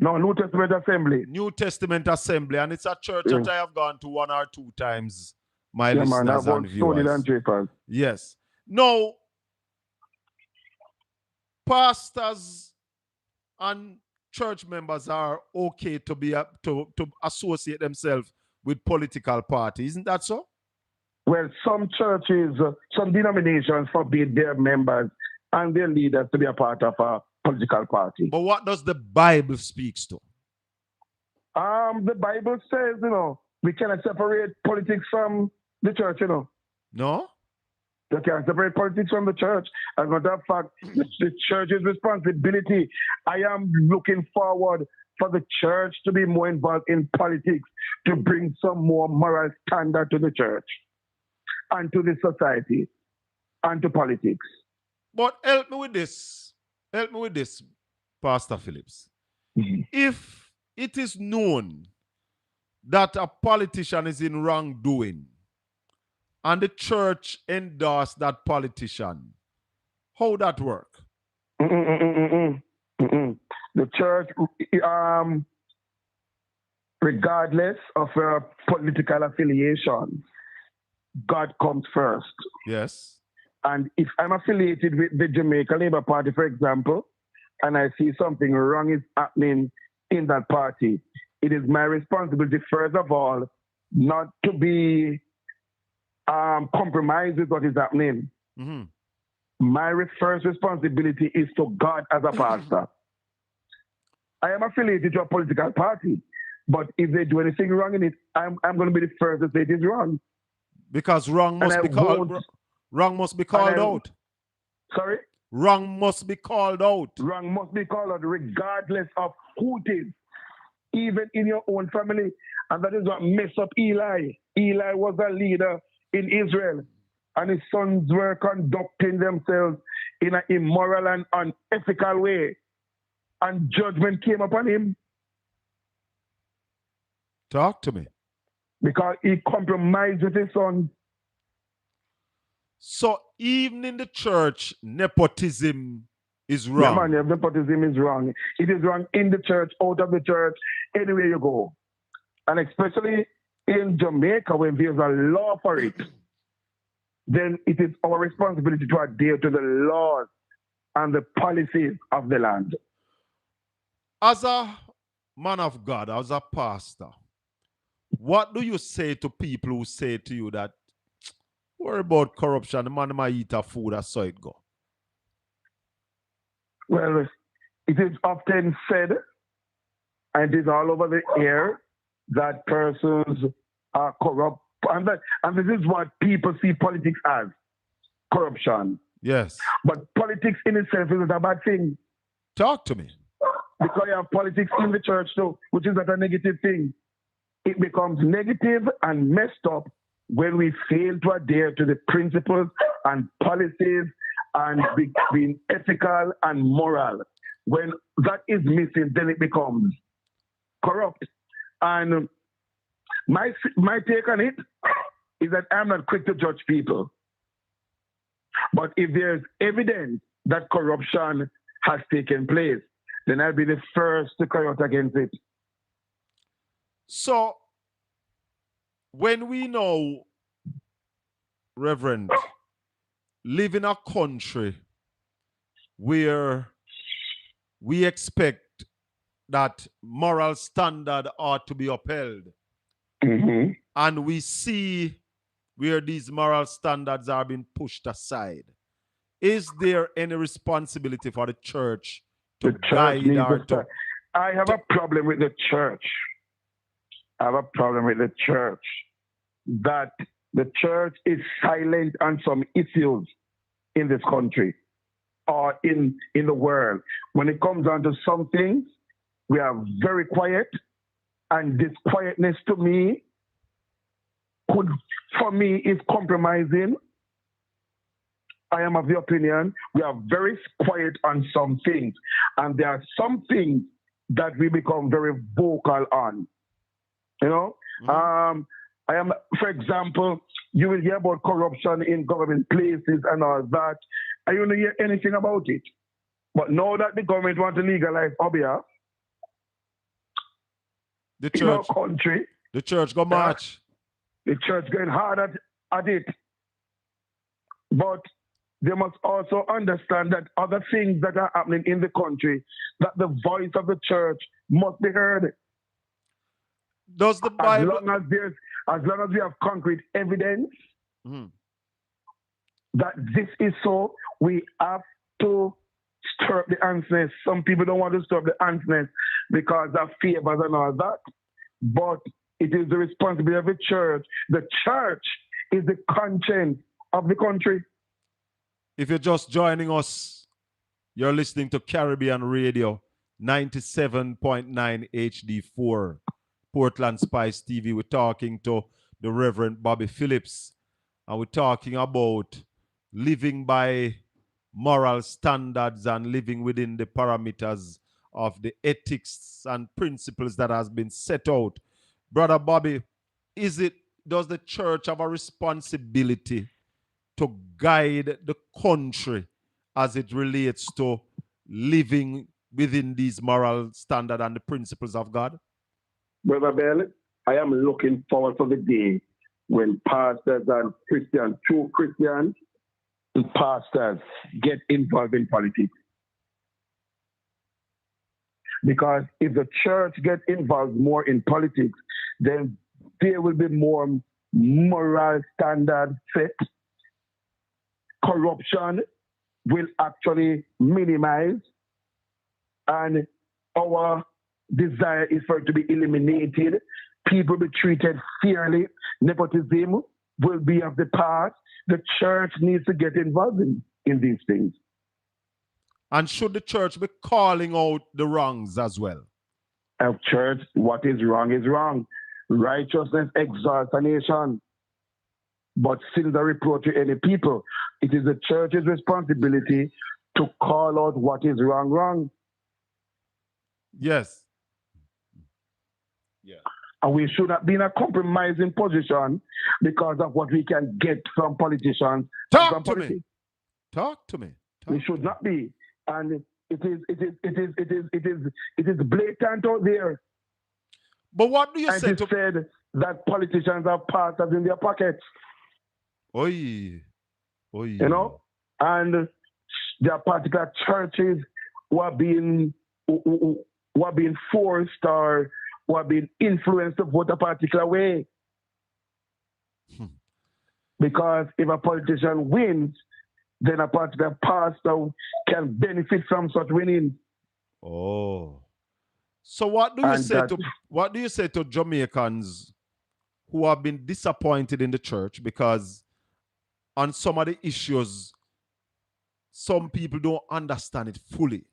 S: No, New Testament Assembly.
B: New Testament Assembly. And it's a church that I have gone to 1 or 2 times. My
S: Yeah,
B: listeners
S: man,
B: and viewers. Yes. Now, pastors and church members are okay to be to associate themselves with political parties. Isn't that so?
S: Well, some churches, some denominations forbid their members and their leaders to be a part of a political party.
B: But what does the Bible speaks to?
S: The Bible says, we cannot separate politics from the church,
B: No?
S: You can't separate politics from the church. As a matter of fact, the church's responsibility. I am looking forward for the church to be more involved in politics, to bring some more moral standard to the church and to the society and to politics.
B: But help me with this. Help me with this, Pastor Phillips. If it is known that a politician is in wrongdoing and the church endorsed that politician, how that work?
S: The church, regardless of political affiliation, God comes first.
B: Yes.
S: And if I'm affiliated with the Jamaica Labour Party, for example, and I see something wrong is happening in that party, it is my responsibility, first of all, not to be compromised with what is happening.
B: Mm-hmm.
S: My first responsibility is to God as a pastor. I am affiliated to a political party, but if they do anything wrong in it, I'm going to be the first to say it is wrong.
B: Because wrong must be called out.
S: Sorry?
B: Wrong must be called out.
S: Wrong must be called out regardless of who it is, even in your own family. And that is what messed up Eli. Eli was a leader in Israel, and his sons were conducting themselves in an immoral and unethical way. And judgment came upon him.
B: Talk to me.
S: Because he compromised with his son.
B: So even in the church, nepotism is wrong.
S: Yeah, man, nepotism is wrong. It is wrong in the church, out of the church, anywhere you go. And especially in Jamaica, when there's a law for it, then it is our responsibility to adhere to the laws and the policies of the land.
B: As a man of God, as a pastor, what do you say to people who say to you that, worry about corruption, the man might eat a food, that's how it go?
S: Well, it is often said, and it is all over the air, that persons are corrupt. And this is what people see politics as, corruption.
B: Yes.
S: But politics in itself is not a bad thing.
B: Talk to me.
S: Because you have politics in the church too, which is not a negative thing. It becomes negative and messed up when we fail to adhere to the principles and policies and being ethical and moral. When that is missing, then it becomes corrupt. And my take on it is that I'm not quick to judge people. But if there's evidence that corruption has taken place, then I'll be the first to cry out against it.
B: So, when we know, Reverend, live in a country where we expect that moral standard ought to be upheld, and we see where these moral standards are being pushed aside, is there any responsibility for the church to guide our...
S: I have a problem with the church. I have a problem with the church that the church is silent on some issues in this country or in the world. When it comes down to some things, we are very quiet, and this quietness to me is compromising. I am of the opinion we are very quiet on some things, and there are some things that we become very vocal on. You know, I am, for example, you will hear about corruption in government places and all that. I don't hear anything about it. But now that the government wants to legalize Obia,
B: the church,
S: in our country,
B: the church go march.
S: The church going hard at it. But they must also understand that other things that are happening in the country, that the voice of the church must be heard.
B: Does the Bible...
S: As long as we have concrete evidence that this is so, we have to stir up the ants nest. Some people don't want to stir up the ants nest because of favors and all that. But it is the responsibility of the church. The church is the conscience of the country.
B: If you're just joining us, you're listening to Caribbean Radio 97.9 HD4. Portland Spice TV. We're talking to the Reverend Bobby Phillips, and we're talking about living by moral standards and living within the parameters of the ethics and principles that has been set out. Brother Bobby, does the church have a responsibility to guide the country as it relates to living within these moral standards and the principles of God?
S: Brother Bell, I am looking forward to the day when pastors and Christians, true Christians and pastors, get involved in politics. Because if the church gets involved more in politics, then there will be more moral standards set. Corruption will actually minimize, and our desire is for it to be eliminated. People be treated fairly. Nepotism will be of the past. The church needs to get involved in these things.
B: And should the church be calling out the wrongs as well?
S: Of church, what is wrong is wrong. Righteousness exalts a nation, but sins are reproach to any people. It is the church's responsibility to call out what is wrong.
B: Yes.
S: Yeah. And we should not be in a compromising position because of what we can get from politicians.
B: Talk to me.
S: We should not be. And it is blatant out there.
B: But what do you say
S: to said that politicians have pastors in their pockets?
B: Oy.
S: You know? And there are particular churches who are being forced or who are being influenced to vote a particular way. Because if a politician wins, then a particular pastor can benefit from such winning.
B: Oh. So what do you say to Jamaicans who have been disappointed in the church because on some of the issues, some people don't understand it fully?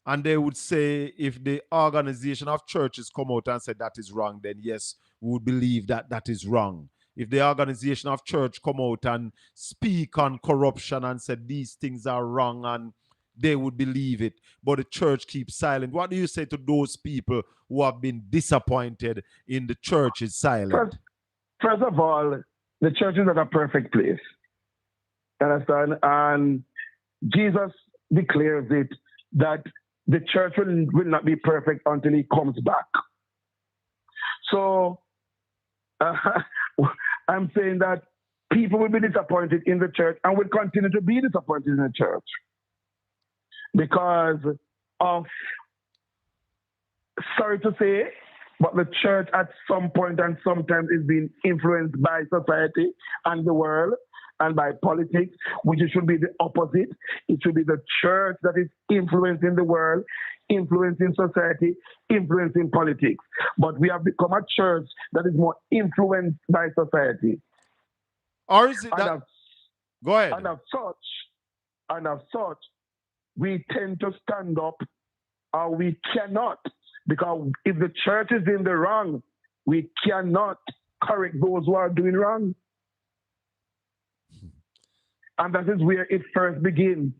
B: And they would say if the organization of churches come out and say that is wrong, then yes, we would believe that that is wrong. If the organization of church come out and speak on corruption and say these things are wrong, and they would believe it, but the church keeps silent. What do you say to those people who have been disappointed in the church's silence?
S: First of all, the church is not a perfect place. Understand? And Jesus declares it that the church will not be perfect until he comes back. So I'm saying that people will be disappointed in the church and will continue to be disappointed in the church because of, sorry to say, but the church at some point and sometimes is being influenced by society and the world and by politics, which it should be the opposite. It should be the church that is influencing the world, influencing society, influencing politics. But we have become a church that is more influenced by society.
B: Or is it that? Go ahead.
S: And as such, we tend to stand up, or we cannot, because if the church is in the wrong, we cannot correct those who are doing wrong. And that is where it first begins,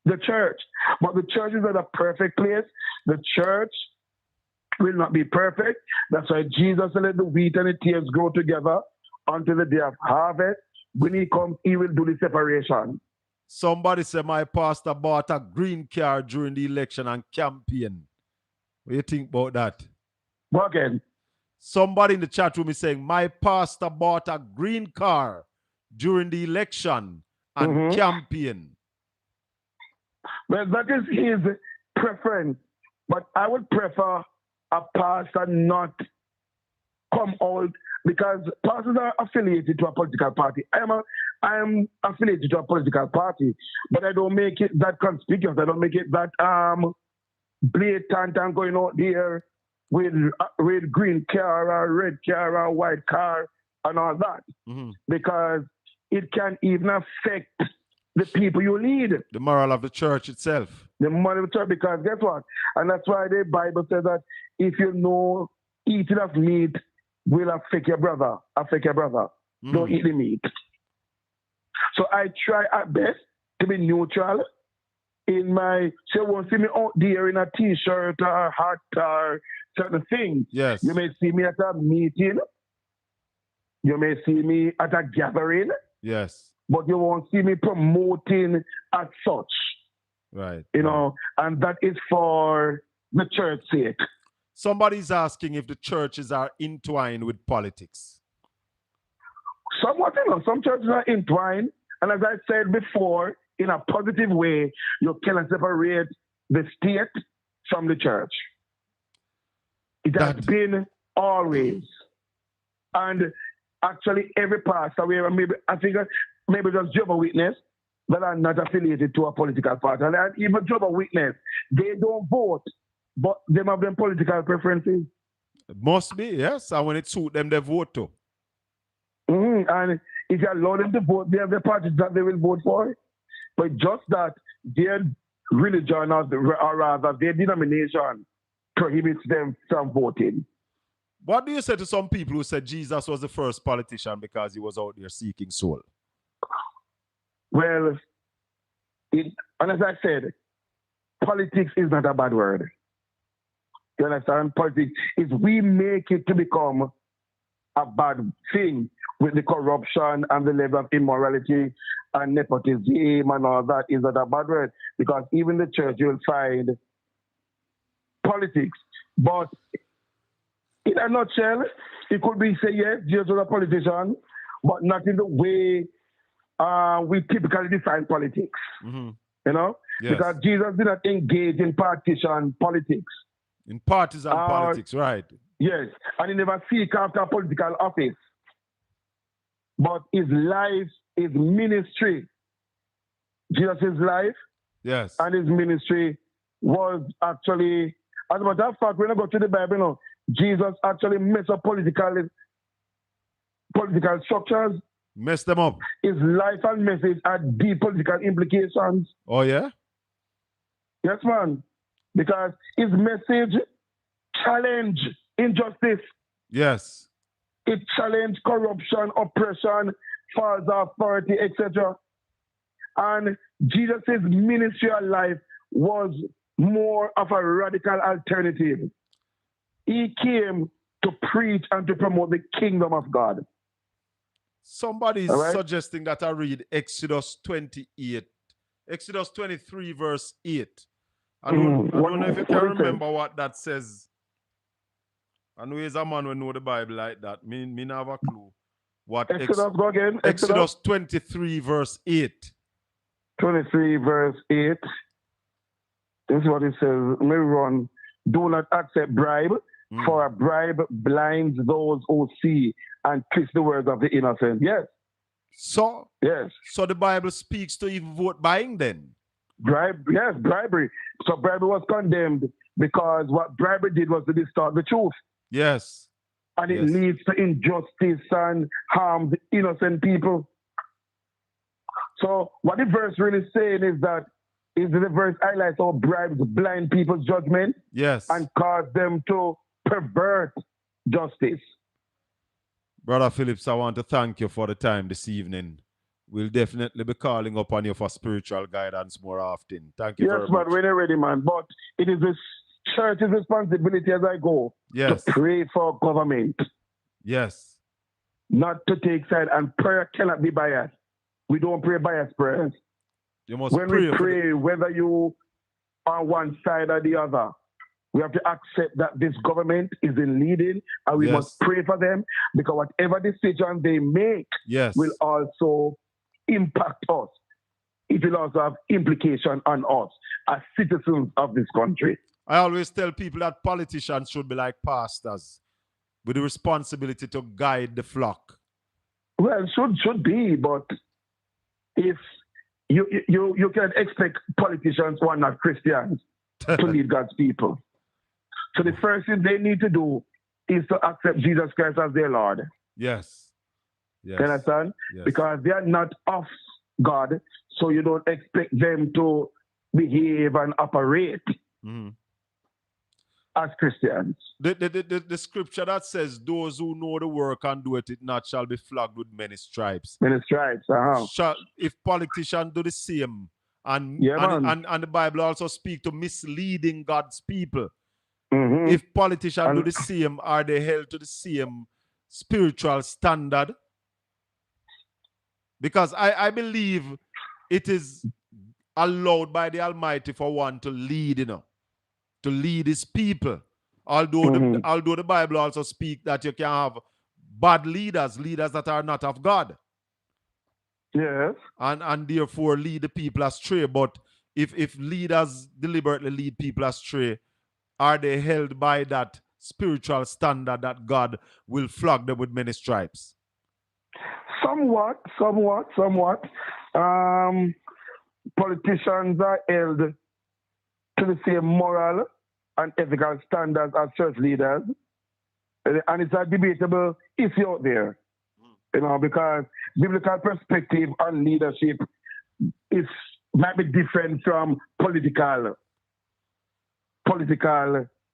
S: the church. But the church is not a perfect place. The church will not be perfect. That's why Jesus let the wheat and the tares grow together until the day of harvest. When he comes, he will do the separation.
B: Somebody said my pastor bought a green car during the election and campaign. What do you think about that?
S: Go again.
B: Somebody in the chat room is saying my pastor bought a green car during the election and campaign.
S: Well, that is his preference. But I would prefer a pastor not come out, because pastors are affiliated to a political party. I am affiliated to a political party, but I don't make it that conspicuous. I don't make it that blatant and going out there with green car or red car or white car and all that, because it can even affect the people you lead.
B: The moral of the church itself.
S: The moral of the church, because guess what? And that's why the Bible says that if you know eating of meat will affect your brother, don't eat the meat. So I try at best to be neutral in my, so you won't see me out there in a t-shirt or hat or certain things.
B: Yes.
S: You may see me at a meeting. You may see me at a gathering.
B: Yes.
S: But you won't see me promoting as such.
B: Right.
S: You know, and that is for the church's sake.
B: Somebody's asking if the churches are entwined with politics.
S: Somewhat, you know, some churches are entwined. And as I said before, in a positive way, you cannot separate the state from the church. It has been always. And actually, every pastor, I think maybe just Jehovah's Witness that are not affiliated to a political party. And even Jehovah's Witness, they don't vote, but they have them political preferences.
B: It must be, yes. And when it suits them, they vote too.
S: And if you allow them to vote, they have the parties that they will vote for. But just that their religion, or rather their denomination, prohibits them from voting.
B: What do you say to some people who said Jesus was the first politician because he was out there seeking soul?
S: Well, and as I said, politics is not a bad word. You understand? Politics is we make it to become a bad thing with the corruption and the level of immorality and nepotism and all that is not a bad word, because even the church you'll find politics. But in a nutshell, it could be say yes, Jesus was a politician, but not in the way we typically define politics. You know?
B: Yes.
S: Because Jesus did not engage in partisan politics.
B: In partisan politics, right.
S: Yes, and he never seek after a political office. But his life, his ministry, Jesus' life,
B: yes,
S: and his ministry was actually, as a matter of fact, when I go to the Bible, you know, Jesus actually messed up political structures.
B: Messed them up.
S: His life and message had deep political implications.
B: Oh, yeah?
S: Yes, man. Because his message challenged injustice.
B: Yes.
S: It challenged corruption, oppression, false authority, etc. And Jesus' ministry and life was more of a radical alternative. He came to preach and to promote the kingdom of God.
B: Somebody is
S: All right?
B: suggesting that I read Exodus 28, Exodus 23, verse 8. I don't know if you can remember what that says. I know he's a man who know the Bible like that. Me not have a clue. What
S: Exodus, go again.
B: Exodus 23, verse 8.
S: 23, verse 8. This is what it says. May run. Do not accept bribe, for a bribe blinds those who see and twist the words of the innocent. Yes.
B: So,
S: yes.
B: So the Bible speaks to even vote buying then?
S: Yes, bribery. So bribery was condemned because what bribery did was to distort the truth.
B: Yes.
S: And it leads to injustice and harms innocent people. So what the verse really saying is that the verse highlights how bribes blind people's judgment.
B: Yes.
S: And cause them to pervert justice.
B: Brother Phillips, I want to thank you for the time this evening. We'll definitely be calling upon you for spiritual guidance more often. Thank you very much.
S: Yes, man, when you're ready, man. But it is the church's responsibility as I go to pray for government.
B: Yes.
S: Not to take side, and prayer cannot be biased. We don't pray biased prayers.
B: You must
S: when we pray, whether you are one side or the other, we have to accept that this government is in leading, and we must pray for them, because whatever decision they make will also impact us. It will also have implication on us as citizens of this country.
B: I always tell people that politicians should be like pastors with the responsibility to guide the flock.
S: Well, should be, but if you can expect politicians who are not Christians to lead God's people. So the first thing they need to do is to accept Jesus Christ as their Lord.
B: Yes. Yes.
S: You understand?
B: Yes.
S: Because they are not of God, so you don't expect them to behave and operate as Christians.
B: The scripture that says, those who know the work and do it not shall be flogged with many stripes.
S: Many stripes,
B: If politicians do the same, and the Bible also speak to misleading God's people. If politicians do the same, are they held to the same spiritual standard? Because I believe it is allowed by the Almighty for one to lead, to lead his people. Although the Bible also speaks that you can have bad leaders that are not of God.
S: Yes.
B: And therefore lead the people astray. But if leaders deliberately lead people astray, are they held by that spiritual standard that God will flog them with many stripes?
S: Somewhat. Politicians are held to the same moral and ethical standards as church leaders. And it's a debatable issue out there. Because biblical perspective on leadership might be different from political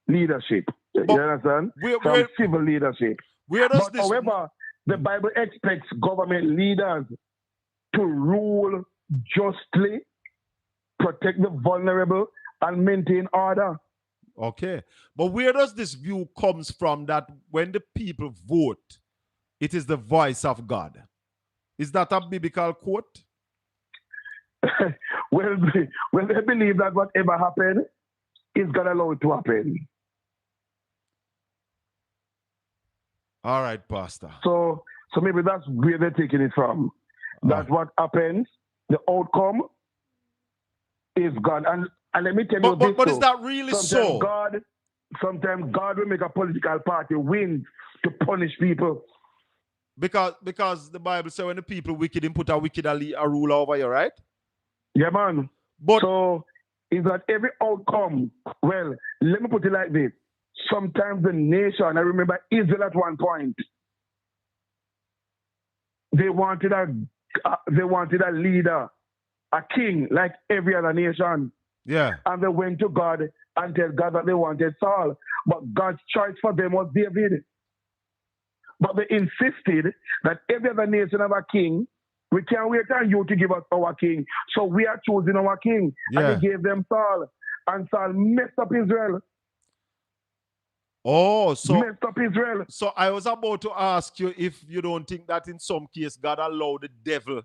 S: leadership. You understand? From civil leadership. However, the Bible expects government leaders to rule justly, protect the vulnerable, and maintain order.
B: Okay. But where does this view comes from that when the people vote, it is the voice of God? Is that a biblical quote?
S: Well, they believe that whatever happened is God allowed to happen.
B: All right, Pastor.
S: So maybe that's where they're taking it from. That what happens, the outcome is God. And let me tell you this.
B: But is that really so?
S: Sometimes God will make a political party win to punish people.
B: Because the Bible says when the people wicked, him put a wicked a ruler over you, right?
S: Yeah, man. So is that every outcome? Well, let me put it like this. Sometimes the nation, I remember Israel at one point, they wanted a leader, a king, like every other nation.
B: Yeah.
S: And they went to God and told God that they wanted Saul. But God's choice for them was David. But they insisted that every other nation have a king. We can't wait on you to give us our king. So we are choosing our king. Yeah. And he gave them Saul. And Saul messed up Israel.
B: Oh, so
S: messed up Israel.
B: So I was about to ask you if you don't think that in some case God allowed the devil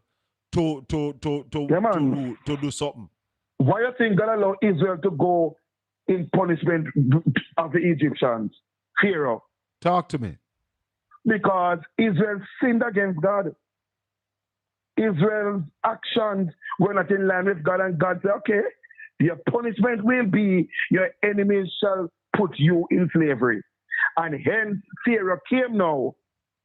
B: to do something.
S: Why you think God allowed Israel to go in punishment of the Egyptians? Pharaoh.
B: Talk to me.
S: Because Israel sinned against God. Israel's actions were not in line with God, and God said, okay, your punishment will be your enemies shall put you in slavery. And hence Pharaoh came now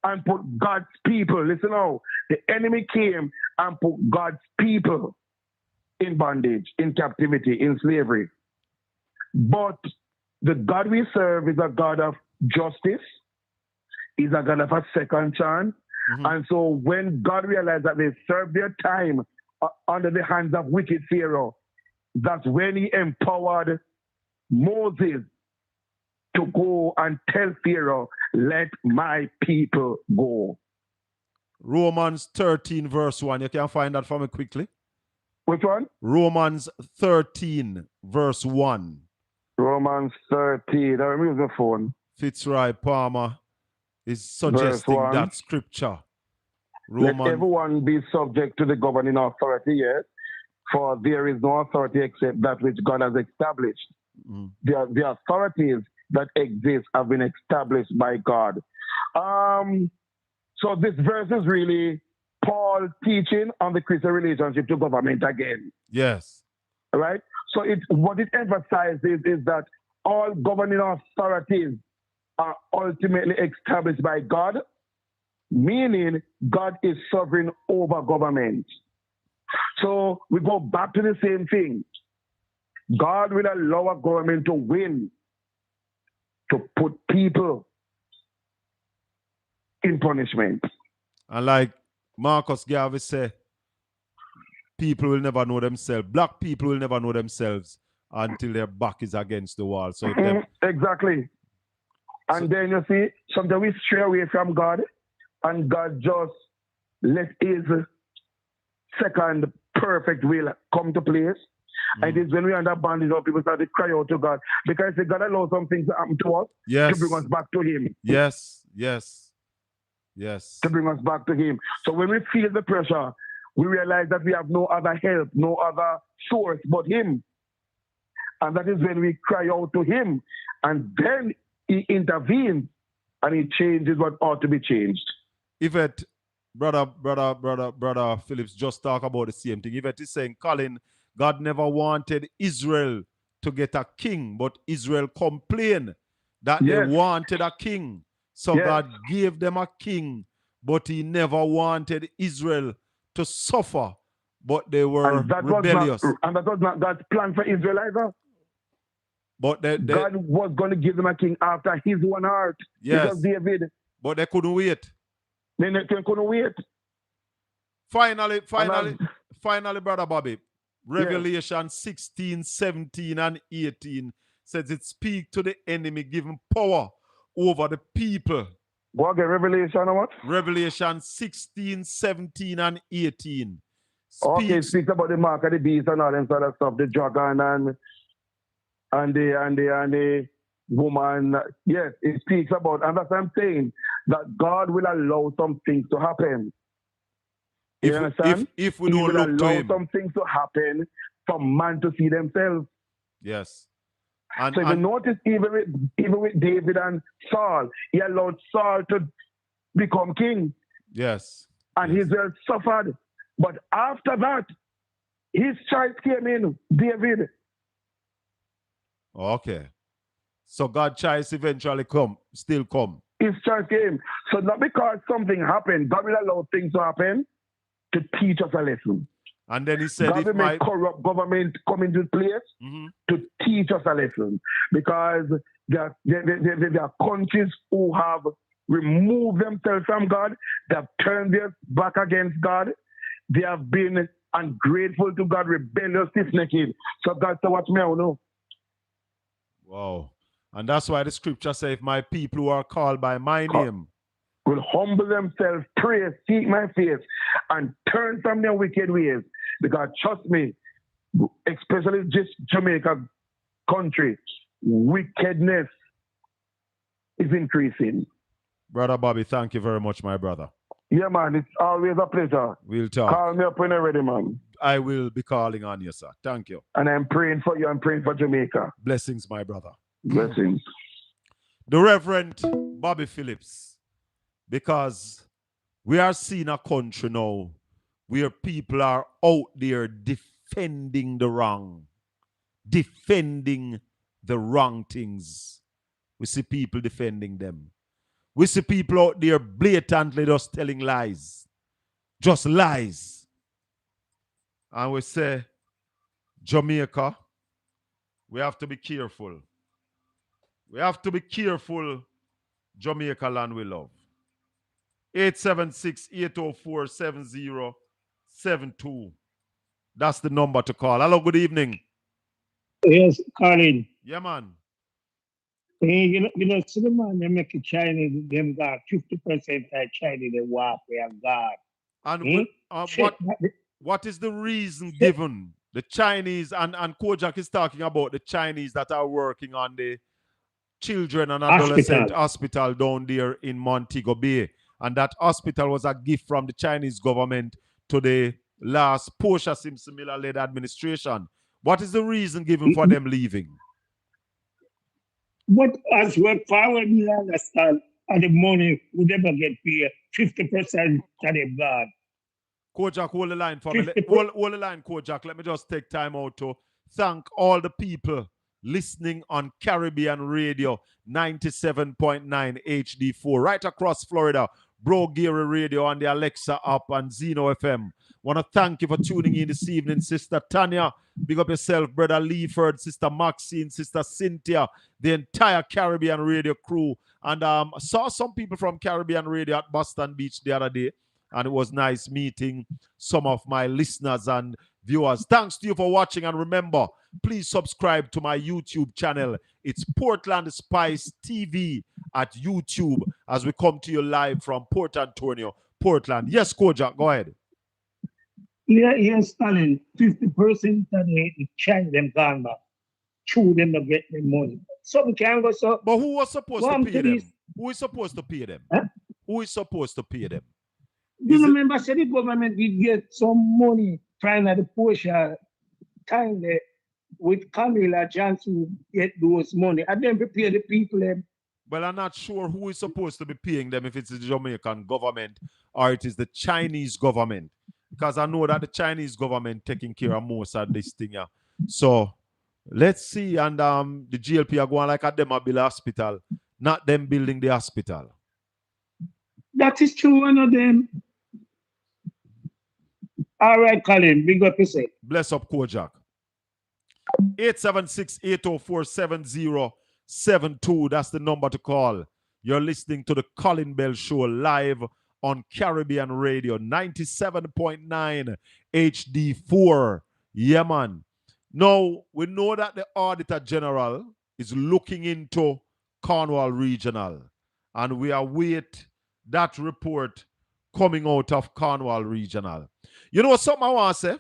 S: and put God's people, listen now, the enemy came and put God's people in bondage, in captivity, in slavery. But the God we serve is a God of justice. He's a God of a second chance. And so when God realized that they served their time under the hands of wicked Pharaoh, that's when he empowered Moses to go and tell Pharaoh, let my people go.
B: Romans 13 verse 1. You can find that for me quickly.
S: Which one?
B: Romans 13 verse 1.
S: Romans 13. I'm using the phone.
B: Fitzroy Palmer is suggesting that scripture.
S: Let everyone be subject to the governing authority, yes, for there is no authority except that which God has established. The authorities that exist have been established by God. So this verse is really Paul teaching on the Christian relationship to government again.
B: Yes.
S: Right? So what it emphasizes is that all governing authorities are ultimately established by God, meaning God is sovereign over government. So we go back to the same thing. God will allow a government to win, to put people in punishment.
B: And like Marcus Garvey said, people will never know themselves. Black people will never know themselves until their back is against the wall. So
S: exactly. And then you see, sometimes we stray away from God, and God just let his second perfect will come to place. And it is when we under bondage, people start to cry out to God, because God allows some things to happen to us to bring us back to him.
B: Yes.
S: To bring us back to him. So when we feel the pressure, we realize that we have no other help, no other source but him. And that is when we cry out to him. And then he intervenes and he changes what ought to be changed.
B: Yvette, brother Phillips just talk about the same thing. Yvette is saying, Colin, God never wanted Israel to get a king, but Israel complained that they wanted a king. So God gave them a king, but he never wanted Israel to suffer, but they were rebellious.
S: And that was not God's plan for Israel either.
B: But
S: God was going to give them a king after his own heart.
B: Yes.
S: It was David.
B: But they couldn't wait.
S: They couldn't wait.
B: Finally, Brother Bobby, Revelation 16, 17, and 18 says it speak to the enemy, giving power over the people.
S: What again, Revelation or what?
B: Revelation 16, 17, and 18.
S: Okay, it speaks about the mark of the beast and all that sort of stuff, the dragon and the woman. Yes, it speaks about, and that's what I'm saying, that God will allow some things to happen. You understand?
B: If we don't look to him.
S: Some things to happen for man to see themselves.
B: Yes.
S: So if you notice, even with David and Saul, he allowed Saul to become king.
B: Yes.
S: And Israel suffered. But after that, his child came in, David.
B: Okay. So God's child eventually still come.
S: His child came. So not because something happened, God will allow things to happen to teach us a lesson.
B: And then he said,
S: God will make corrupt government come into place to teach us a lesson. Because there are countries who have removed themselves from God. They have turned their back against God. They have been ungrateful to God, rebellious, stiff-necked. So God said, watch me out now.
B: Wow. And that's why the scripture says, if my people who are called by my name
S: will humble themselves, pray, seek my face, and turn from their wicked ways. Because trust me, especially just Jamaica country, wickedness is increasing.
B: Brother Bobby, thank you very much, my brother.
S: Yeah, man, it's always a pleasure.
B: We'll talk.
S: Call me up when you're ready, man.
B: I will be calling on you, sir. Thank you.
S: And I'm praying for you. I'm praying for Jamaica.
B: Blessings, my brother.
S: Blessings.
B: The Reverend Bobby Phillips, because we are seeing a country now where people are out there defending the wrong, defending the wrong things. We see people defending them. We see people out there blatantly just telling lies. Just lies. And we say, Jamaica, we have to be careful. We have to be careful, Jamaica land we love. 876-804-7072. That's the number to call. Hello, good evening.
Q: Yes, Colin.
B: Yeah, man.
Q: You know, so the man, they make a Chinese, them got 50% of Chinese, they walk, they are God.
B: And what is the reason given? The Chinese, and Kojak is talking about the Chinese that are working on the children and adolescent hospital down there in Montego Bay. And that hospital was a gift from the Chinese government to the last Portia Simpson Miller-led administration. What is the reason given for them leaving?
Q: But as well, power we understand, and the money we never get paid 50% to them God.
B: Kojak, hold the line for me. Hold the line, Kojak. Let me just take time out to thank all the people listening on Caribbean Radio 97.9 HD4 right across Florida. Bro Geary Radio on the Alexa app and Zeno FM. Want to thank you for tuning in this evening, Sister Tanya. Big up yourself, Brother Leaford, Sister Maxine, Sister Cynthia, the entire Caribbean Radio crew. And saw some people from Caribbean Radio at Boston Beach the other day. And it was nice meeting some of my listeners and viewers. Thanks to you for watching. And remember, please subscribe to my YouTube channel. It's Portland Spice TV at YouTube as we come to you live from Port Antonio, Portland. Yes, Kojak, go ahead.
Q: Yeah, yes, Stalin. 50% of the China them gone back. Chew them to get their money. Some can go so.
B: But who was supposed to pay them? Who is supposed to pay them?
Q: Huh?
B: Who is supposed to pay them?
Q: You remember, said the government did get some money trying to the Portia time there with Camilla Johnson get those money. And then prepare the people.
B: Well, I'm not sure who is supposed to be paying them, if it's the Jamaican government or it is the Chinese government. Because I know that the Chinese government taking care of most of this thing. Yeah. So let's see. And the GLP are going like at them a build hospital, not them building the hospital.
Q: That is true, one of them. All right, Colin, big up yourself.
B: Bless up, Kojak. 876-804-7072. That's the number to call. You're listening to the Colin Bell Show live on Caribbean Radio 97.9 HD4. Yeah, man. Now, we know that the Auditor General is looking into Cornwall Regional, and we await that report coming out of Cornwall Regional. You know what something I want to say?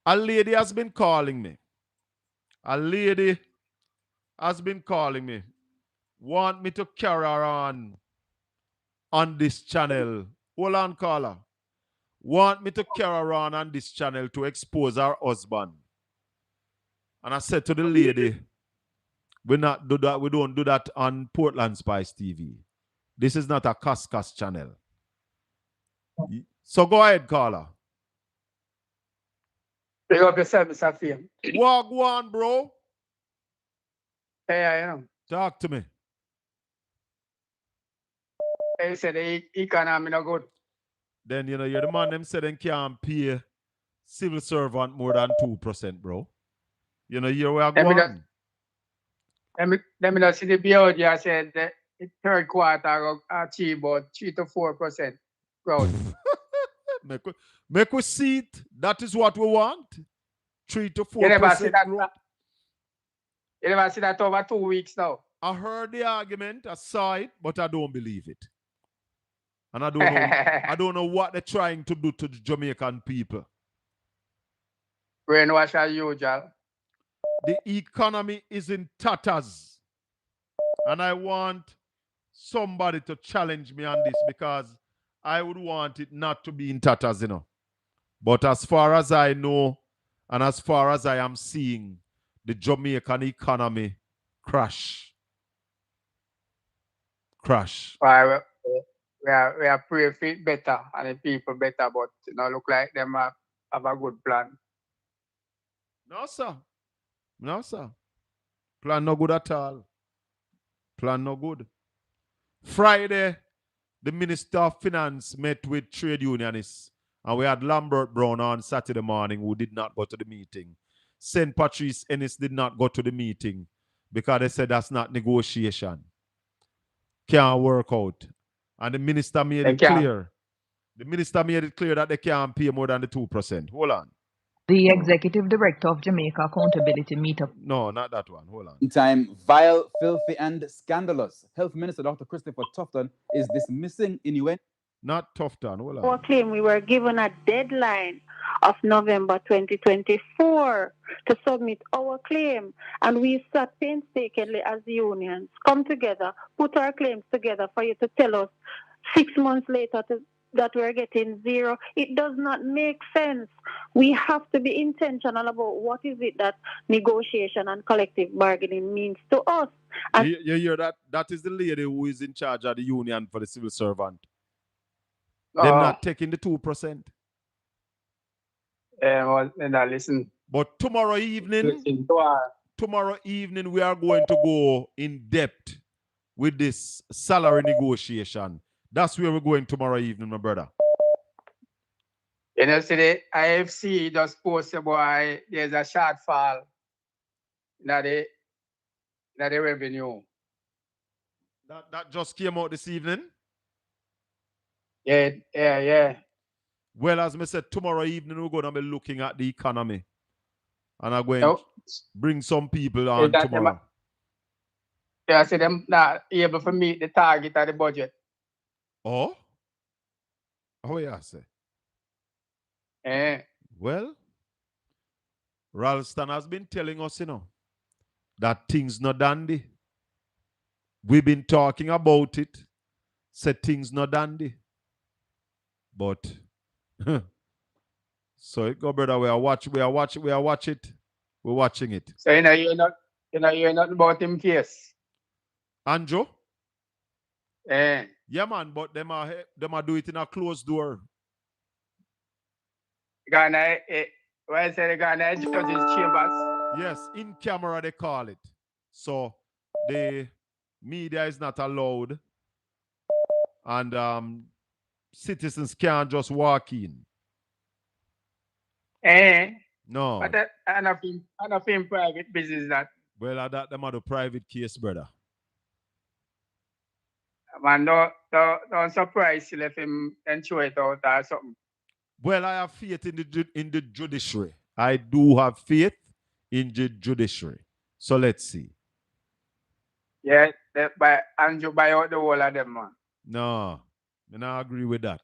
B: A lady has been calling me. A lady has been calling me. Want me to carry her on this channel. Hold on, caller. Want me to carry her on this channel to expose her husband. And I said to the lady, we not do that. We don't do that on Portland Spice TV. This is not a Cascas channel. So go ahead, caller.
T: Big up yourself, Mr. Fame.
B: Walk one, bro.
T: Hey, I know.
B: Talk to me.
T: They said the economy not good.
B: Then, you know, you're the man them said they can't pay civil servant more than 2%, bro. You know, here we are going.
T: Let me just see the BOD. I said the third quarter achieve about 3 to 4% growth.
B: Make we see it. That is what we want. 3 to 4%
T: you never see that,
B: growth.
T: You never see that over 2 weeks now.
B: I heard the argument, I saw it, but I don't believe it. And I don't know, I don't know what they're trying to do to the Jamaican people.
T: Brainwash as usual.
B: The economy is in tatters. And I want somebody to challenge me on this because I would want it not to be in tatters, you know. But as far as I know, and as far as I am seeing, the Jamaican economy crash.
T: Well, we are pray for it better and the people better, but you know, look like them have a good plan.
B: No, sir. No, sir. Plan no good at all. Plan no good. Friday, the Minister of Finance met with trade unionists, and we had Lambert Brown on Saturday morning who did not go to the meeting. St. Patrice Ennis did not go to the meeting because they said that's not negotiation. Can't work out. And the minister made it clear. The minister made it clear that they can't pay more than the 2%. Hold on.
O: The Executive Director of Jamaica Accountability Meetup.
B: No, not that one. Hold on.
U: Time, vile, filthy, and scandalous. Health Minister Dr. Christopher Tufton is dismissing innuendo.
B: Not Tufton. Hold on.
V: Our claim, we were given a deadline of November 2024 to submit our claim, and we sat painstakingly as unions, come together, put our claims together for you to tell us 6 months later that we're getting zero. It does not make sense. We have to be intentional about what is it that negotiation and collective bargaining means to us. And
B: you hear that? That is the lady who is in charge of the union for the civil servant. They're not taking the 2%.
T: Well, listen.
B: But tomorrow evening, we are going to go in depth with this salary negotiation. That's where we're going tomorrow evening, my brother.
T: You know, see, the IFC just posted about there's a shortfall in the revenue.
B: That just came out this evening?
T: Yeah.
B: Well, as I said, tomorrow evening we're going to be looking at the economy. And I'm going to bring some people on tomorrow.
T: I see them not able to meet the target of the budget.
B: Oh? Oh, yeah, say. Well, Ralston has been telling us, you know, that things not dandy. We've been talking about it. Said things not dandy. But so it go, brother. We are watching it. We're watching it.
T: So you're not about him case.
B: Anjo? Yeah, man, but them are do it in a closed door.
T: Ghana, why say the Ghana judges chambers?
B: Yes, in camera they call it. So the media is not allowed, and citizens can't just walk in. No.
T: But I don't think private business that.
B: Well, that them are the private case, brother.
T: Man, don't surprise you if him ensure it out or something.
B: Well, I have faith in the judiciary. I do have faith in the judiciary. So let's see.
T: Yeah, Andrew buy out the whole of them, man.
B: No, I don't agree with that.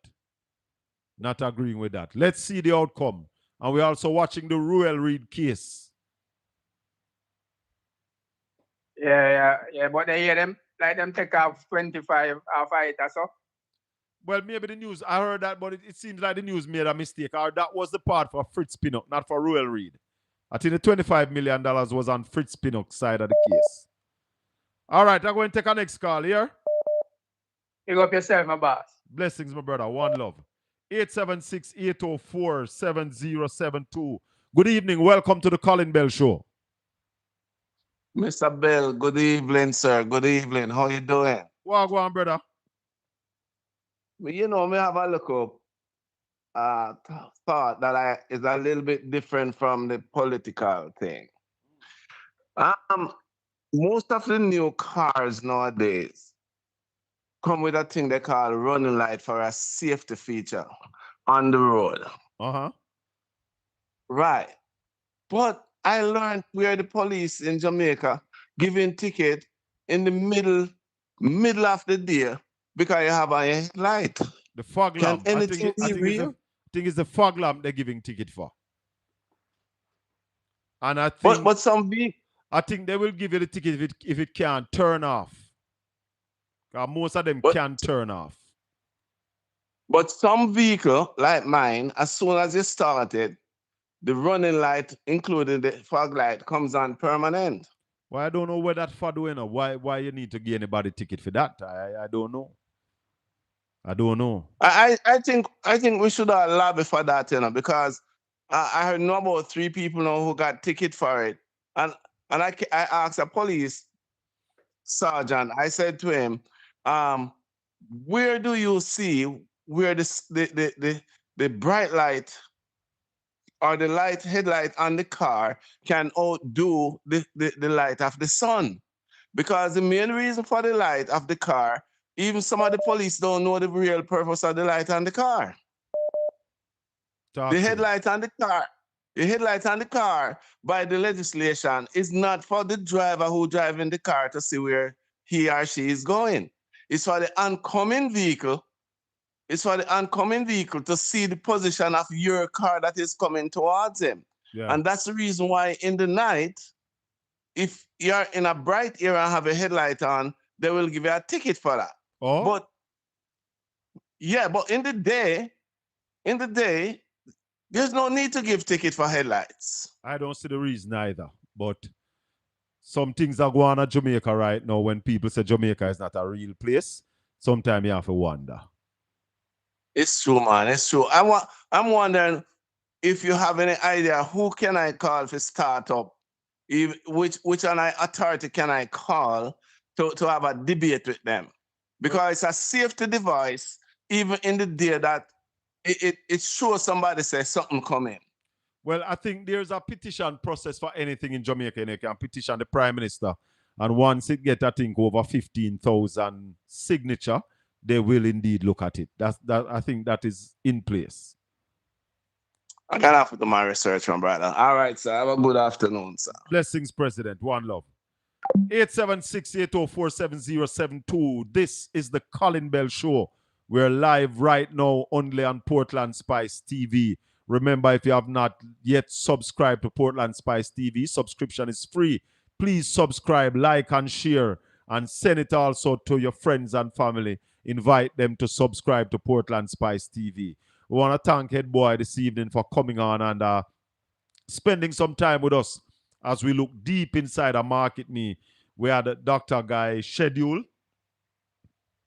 B: Not agreeing with that. Let's see the outcome. And we're also watching the Ruel Reid case.
T: Yeah, but they hear them, like them take off 25 off it or so.
B: Well, maybe the news, I heard that, but it seems like the news made a mistake. Or that was the part for Fritz Pinnock, not for Ruel Reid. I think the $25 million was on Fritz Pinnock's side of the case. All right, I'm going to take our next call here.
T: Pick up yourself, my boss.
B: Blessings, my brother. One love. 876-804-7072. Good evening. Welcome to the Colin Bell Show.
W: Mr. Bell, good evening, sir. Good evening. How you doing?
B: Well, go on, brother.
W: Well, you know, me have a look up thought that is a little bit different from the political thing. Most of the new cars nowadays come with a thing they call running light for a safety feature on the road. Right. But I learned where the police in Jamaica giving ticket in the middle of the day because you have a light.
B: The fog lamp.
W: Can anything be real?
B: I think it's the fog lamp they're giving ticket for. And I think,
W: but some be.
B: I think they will give you the ticket if it can't turn off. Most of them can turn off.
W: But some vehicle, like mine, as soon as you start it, the running light, including the fog light, comes on permanent.
B: Well, I don't know where that for doing. Why you need to give anybody ticket for that? I don't know. I don't know.
W: I think we should have lobby for that, because I heard know about 3 people now who got ticket for it, and I asked a police sergeant. I said to him, where do you see where the bright light or the headlight on the car can outdo the light of the sun? Because the main reason for the light of the car, even some of the police don't know the real purpose of the light on the car. The headlight on the car by the legislation is not for the driver who driving the car to see where he or she is going. It's for the oncoming vehicle. It's for the oncoming vehicle to see the position of your car that is coming towards him.
B: Yeah.
W: And that's the reason why in the night, if you're in a bright area and have a headlight on, they will give you a ticket for that.
B: Oh?
W: But in the day, there's no need to give ticket for headlights.
B: I don't see the reason either. But some things are going on at Jamaica right now when people say Jamaica is not a real place. Sometimes you have to wonder.
W: It's true, man. It's true. I'm wondering if you have any idea who can I call for startup? Which authority can I call to have a debate with them? Because it's a safety device, even in the day that it shows somebody says something coming.
B: Well, I think there's a petition process for anything in Jamaica, and you can petition the Prime Minister. And once it gets, I think, over 15,000 signature, they will indeed look at it. I think that is in place.
W: I'm going to have to do my research, my brother. All right, sir. Have a good afternoon, sir.
B: Blessings, President. One love. 876-804-7072. This is the Colin Bell Show. We're live right now only on Portland Spice TV. Remember, if you have not yet subscribed to Portland Spice TV, subscription is free. Please subscribe, like, and share, and send it also to your friends and family. Invite them to subscribe to Portland Spice TV. We want to thank Head Boy this evening for coming on and spending some time with us as we look deep inside a market. We had a doctor guy schedule,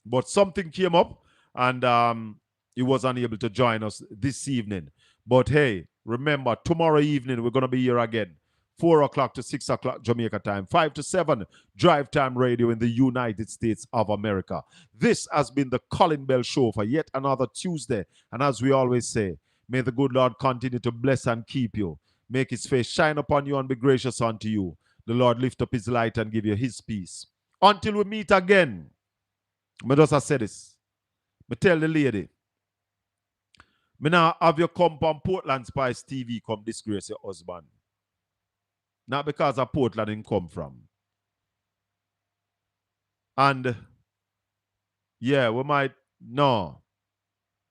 B: but something came up and he was unable to join us this evening. But hey, remember, tomorrow evening we're going to be here again. 4 o'clock to 6 o'clock Jamaica time, 5 to 7 Drive Time Radio in the United States of America. This has been the Colin Bell Show for yet another Tuesday. And as we always say, may the good Lord continue to bless and keep you. Make his face shine upon you and be gracious unto you. The Lord lift up his light and give you his peace. Until we meet again, me just say this. Me tell the lady, me now have you come on Portland Spice TV come disgrace your husband. Not because of Portland didn't come from. And yeah, we might, no.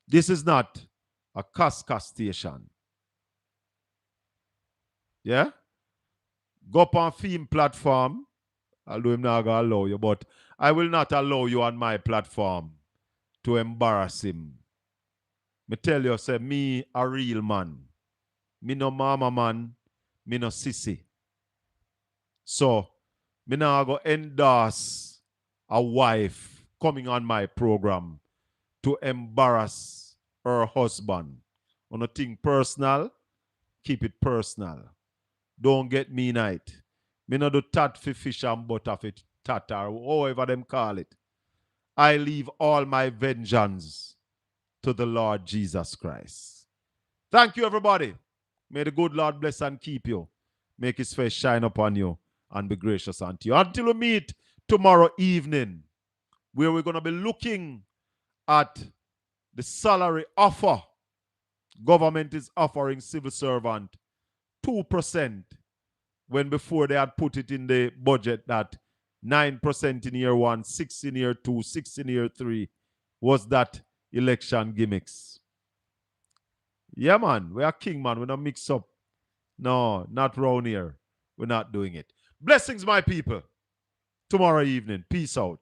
B: This is not a Casca station. Yeah? Go up on Fame platform. Although I'm not going to allow you, but I will not allow you on my platform to embarrass him. Me tell you, say, me a real man. Me no mama man. Me no sissy. So, me now go endorse a wife coming on my program to embarrass her husband. On a thing personal, keep it personal. Don't get me night. Me not do tat for fish and butter for tat or however them call it. I leave all my vengeance to the Lord Jesus Christ. Thank you, everybody. May the good Lord bless and keep you. Make his face shine upon you and be gracious unto you. Until we meet tomorrow evening, where we're going to be looking at the salary offer. Government is offering civil servant 2%, when before they had put it in the budget that 9% in year 1, 6 in year 2, 6 in year 3 was that election gimmicks. Yeah, man, we are king, man. We're not mix up. No, not round here. We're not doing it. Blessings, my people. Tomorrow evening. Peace out.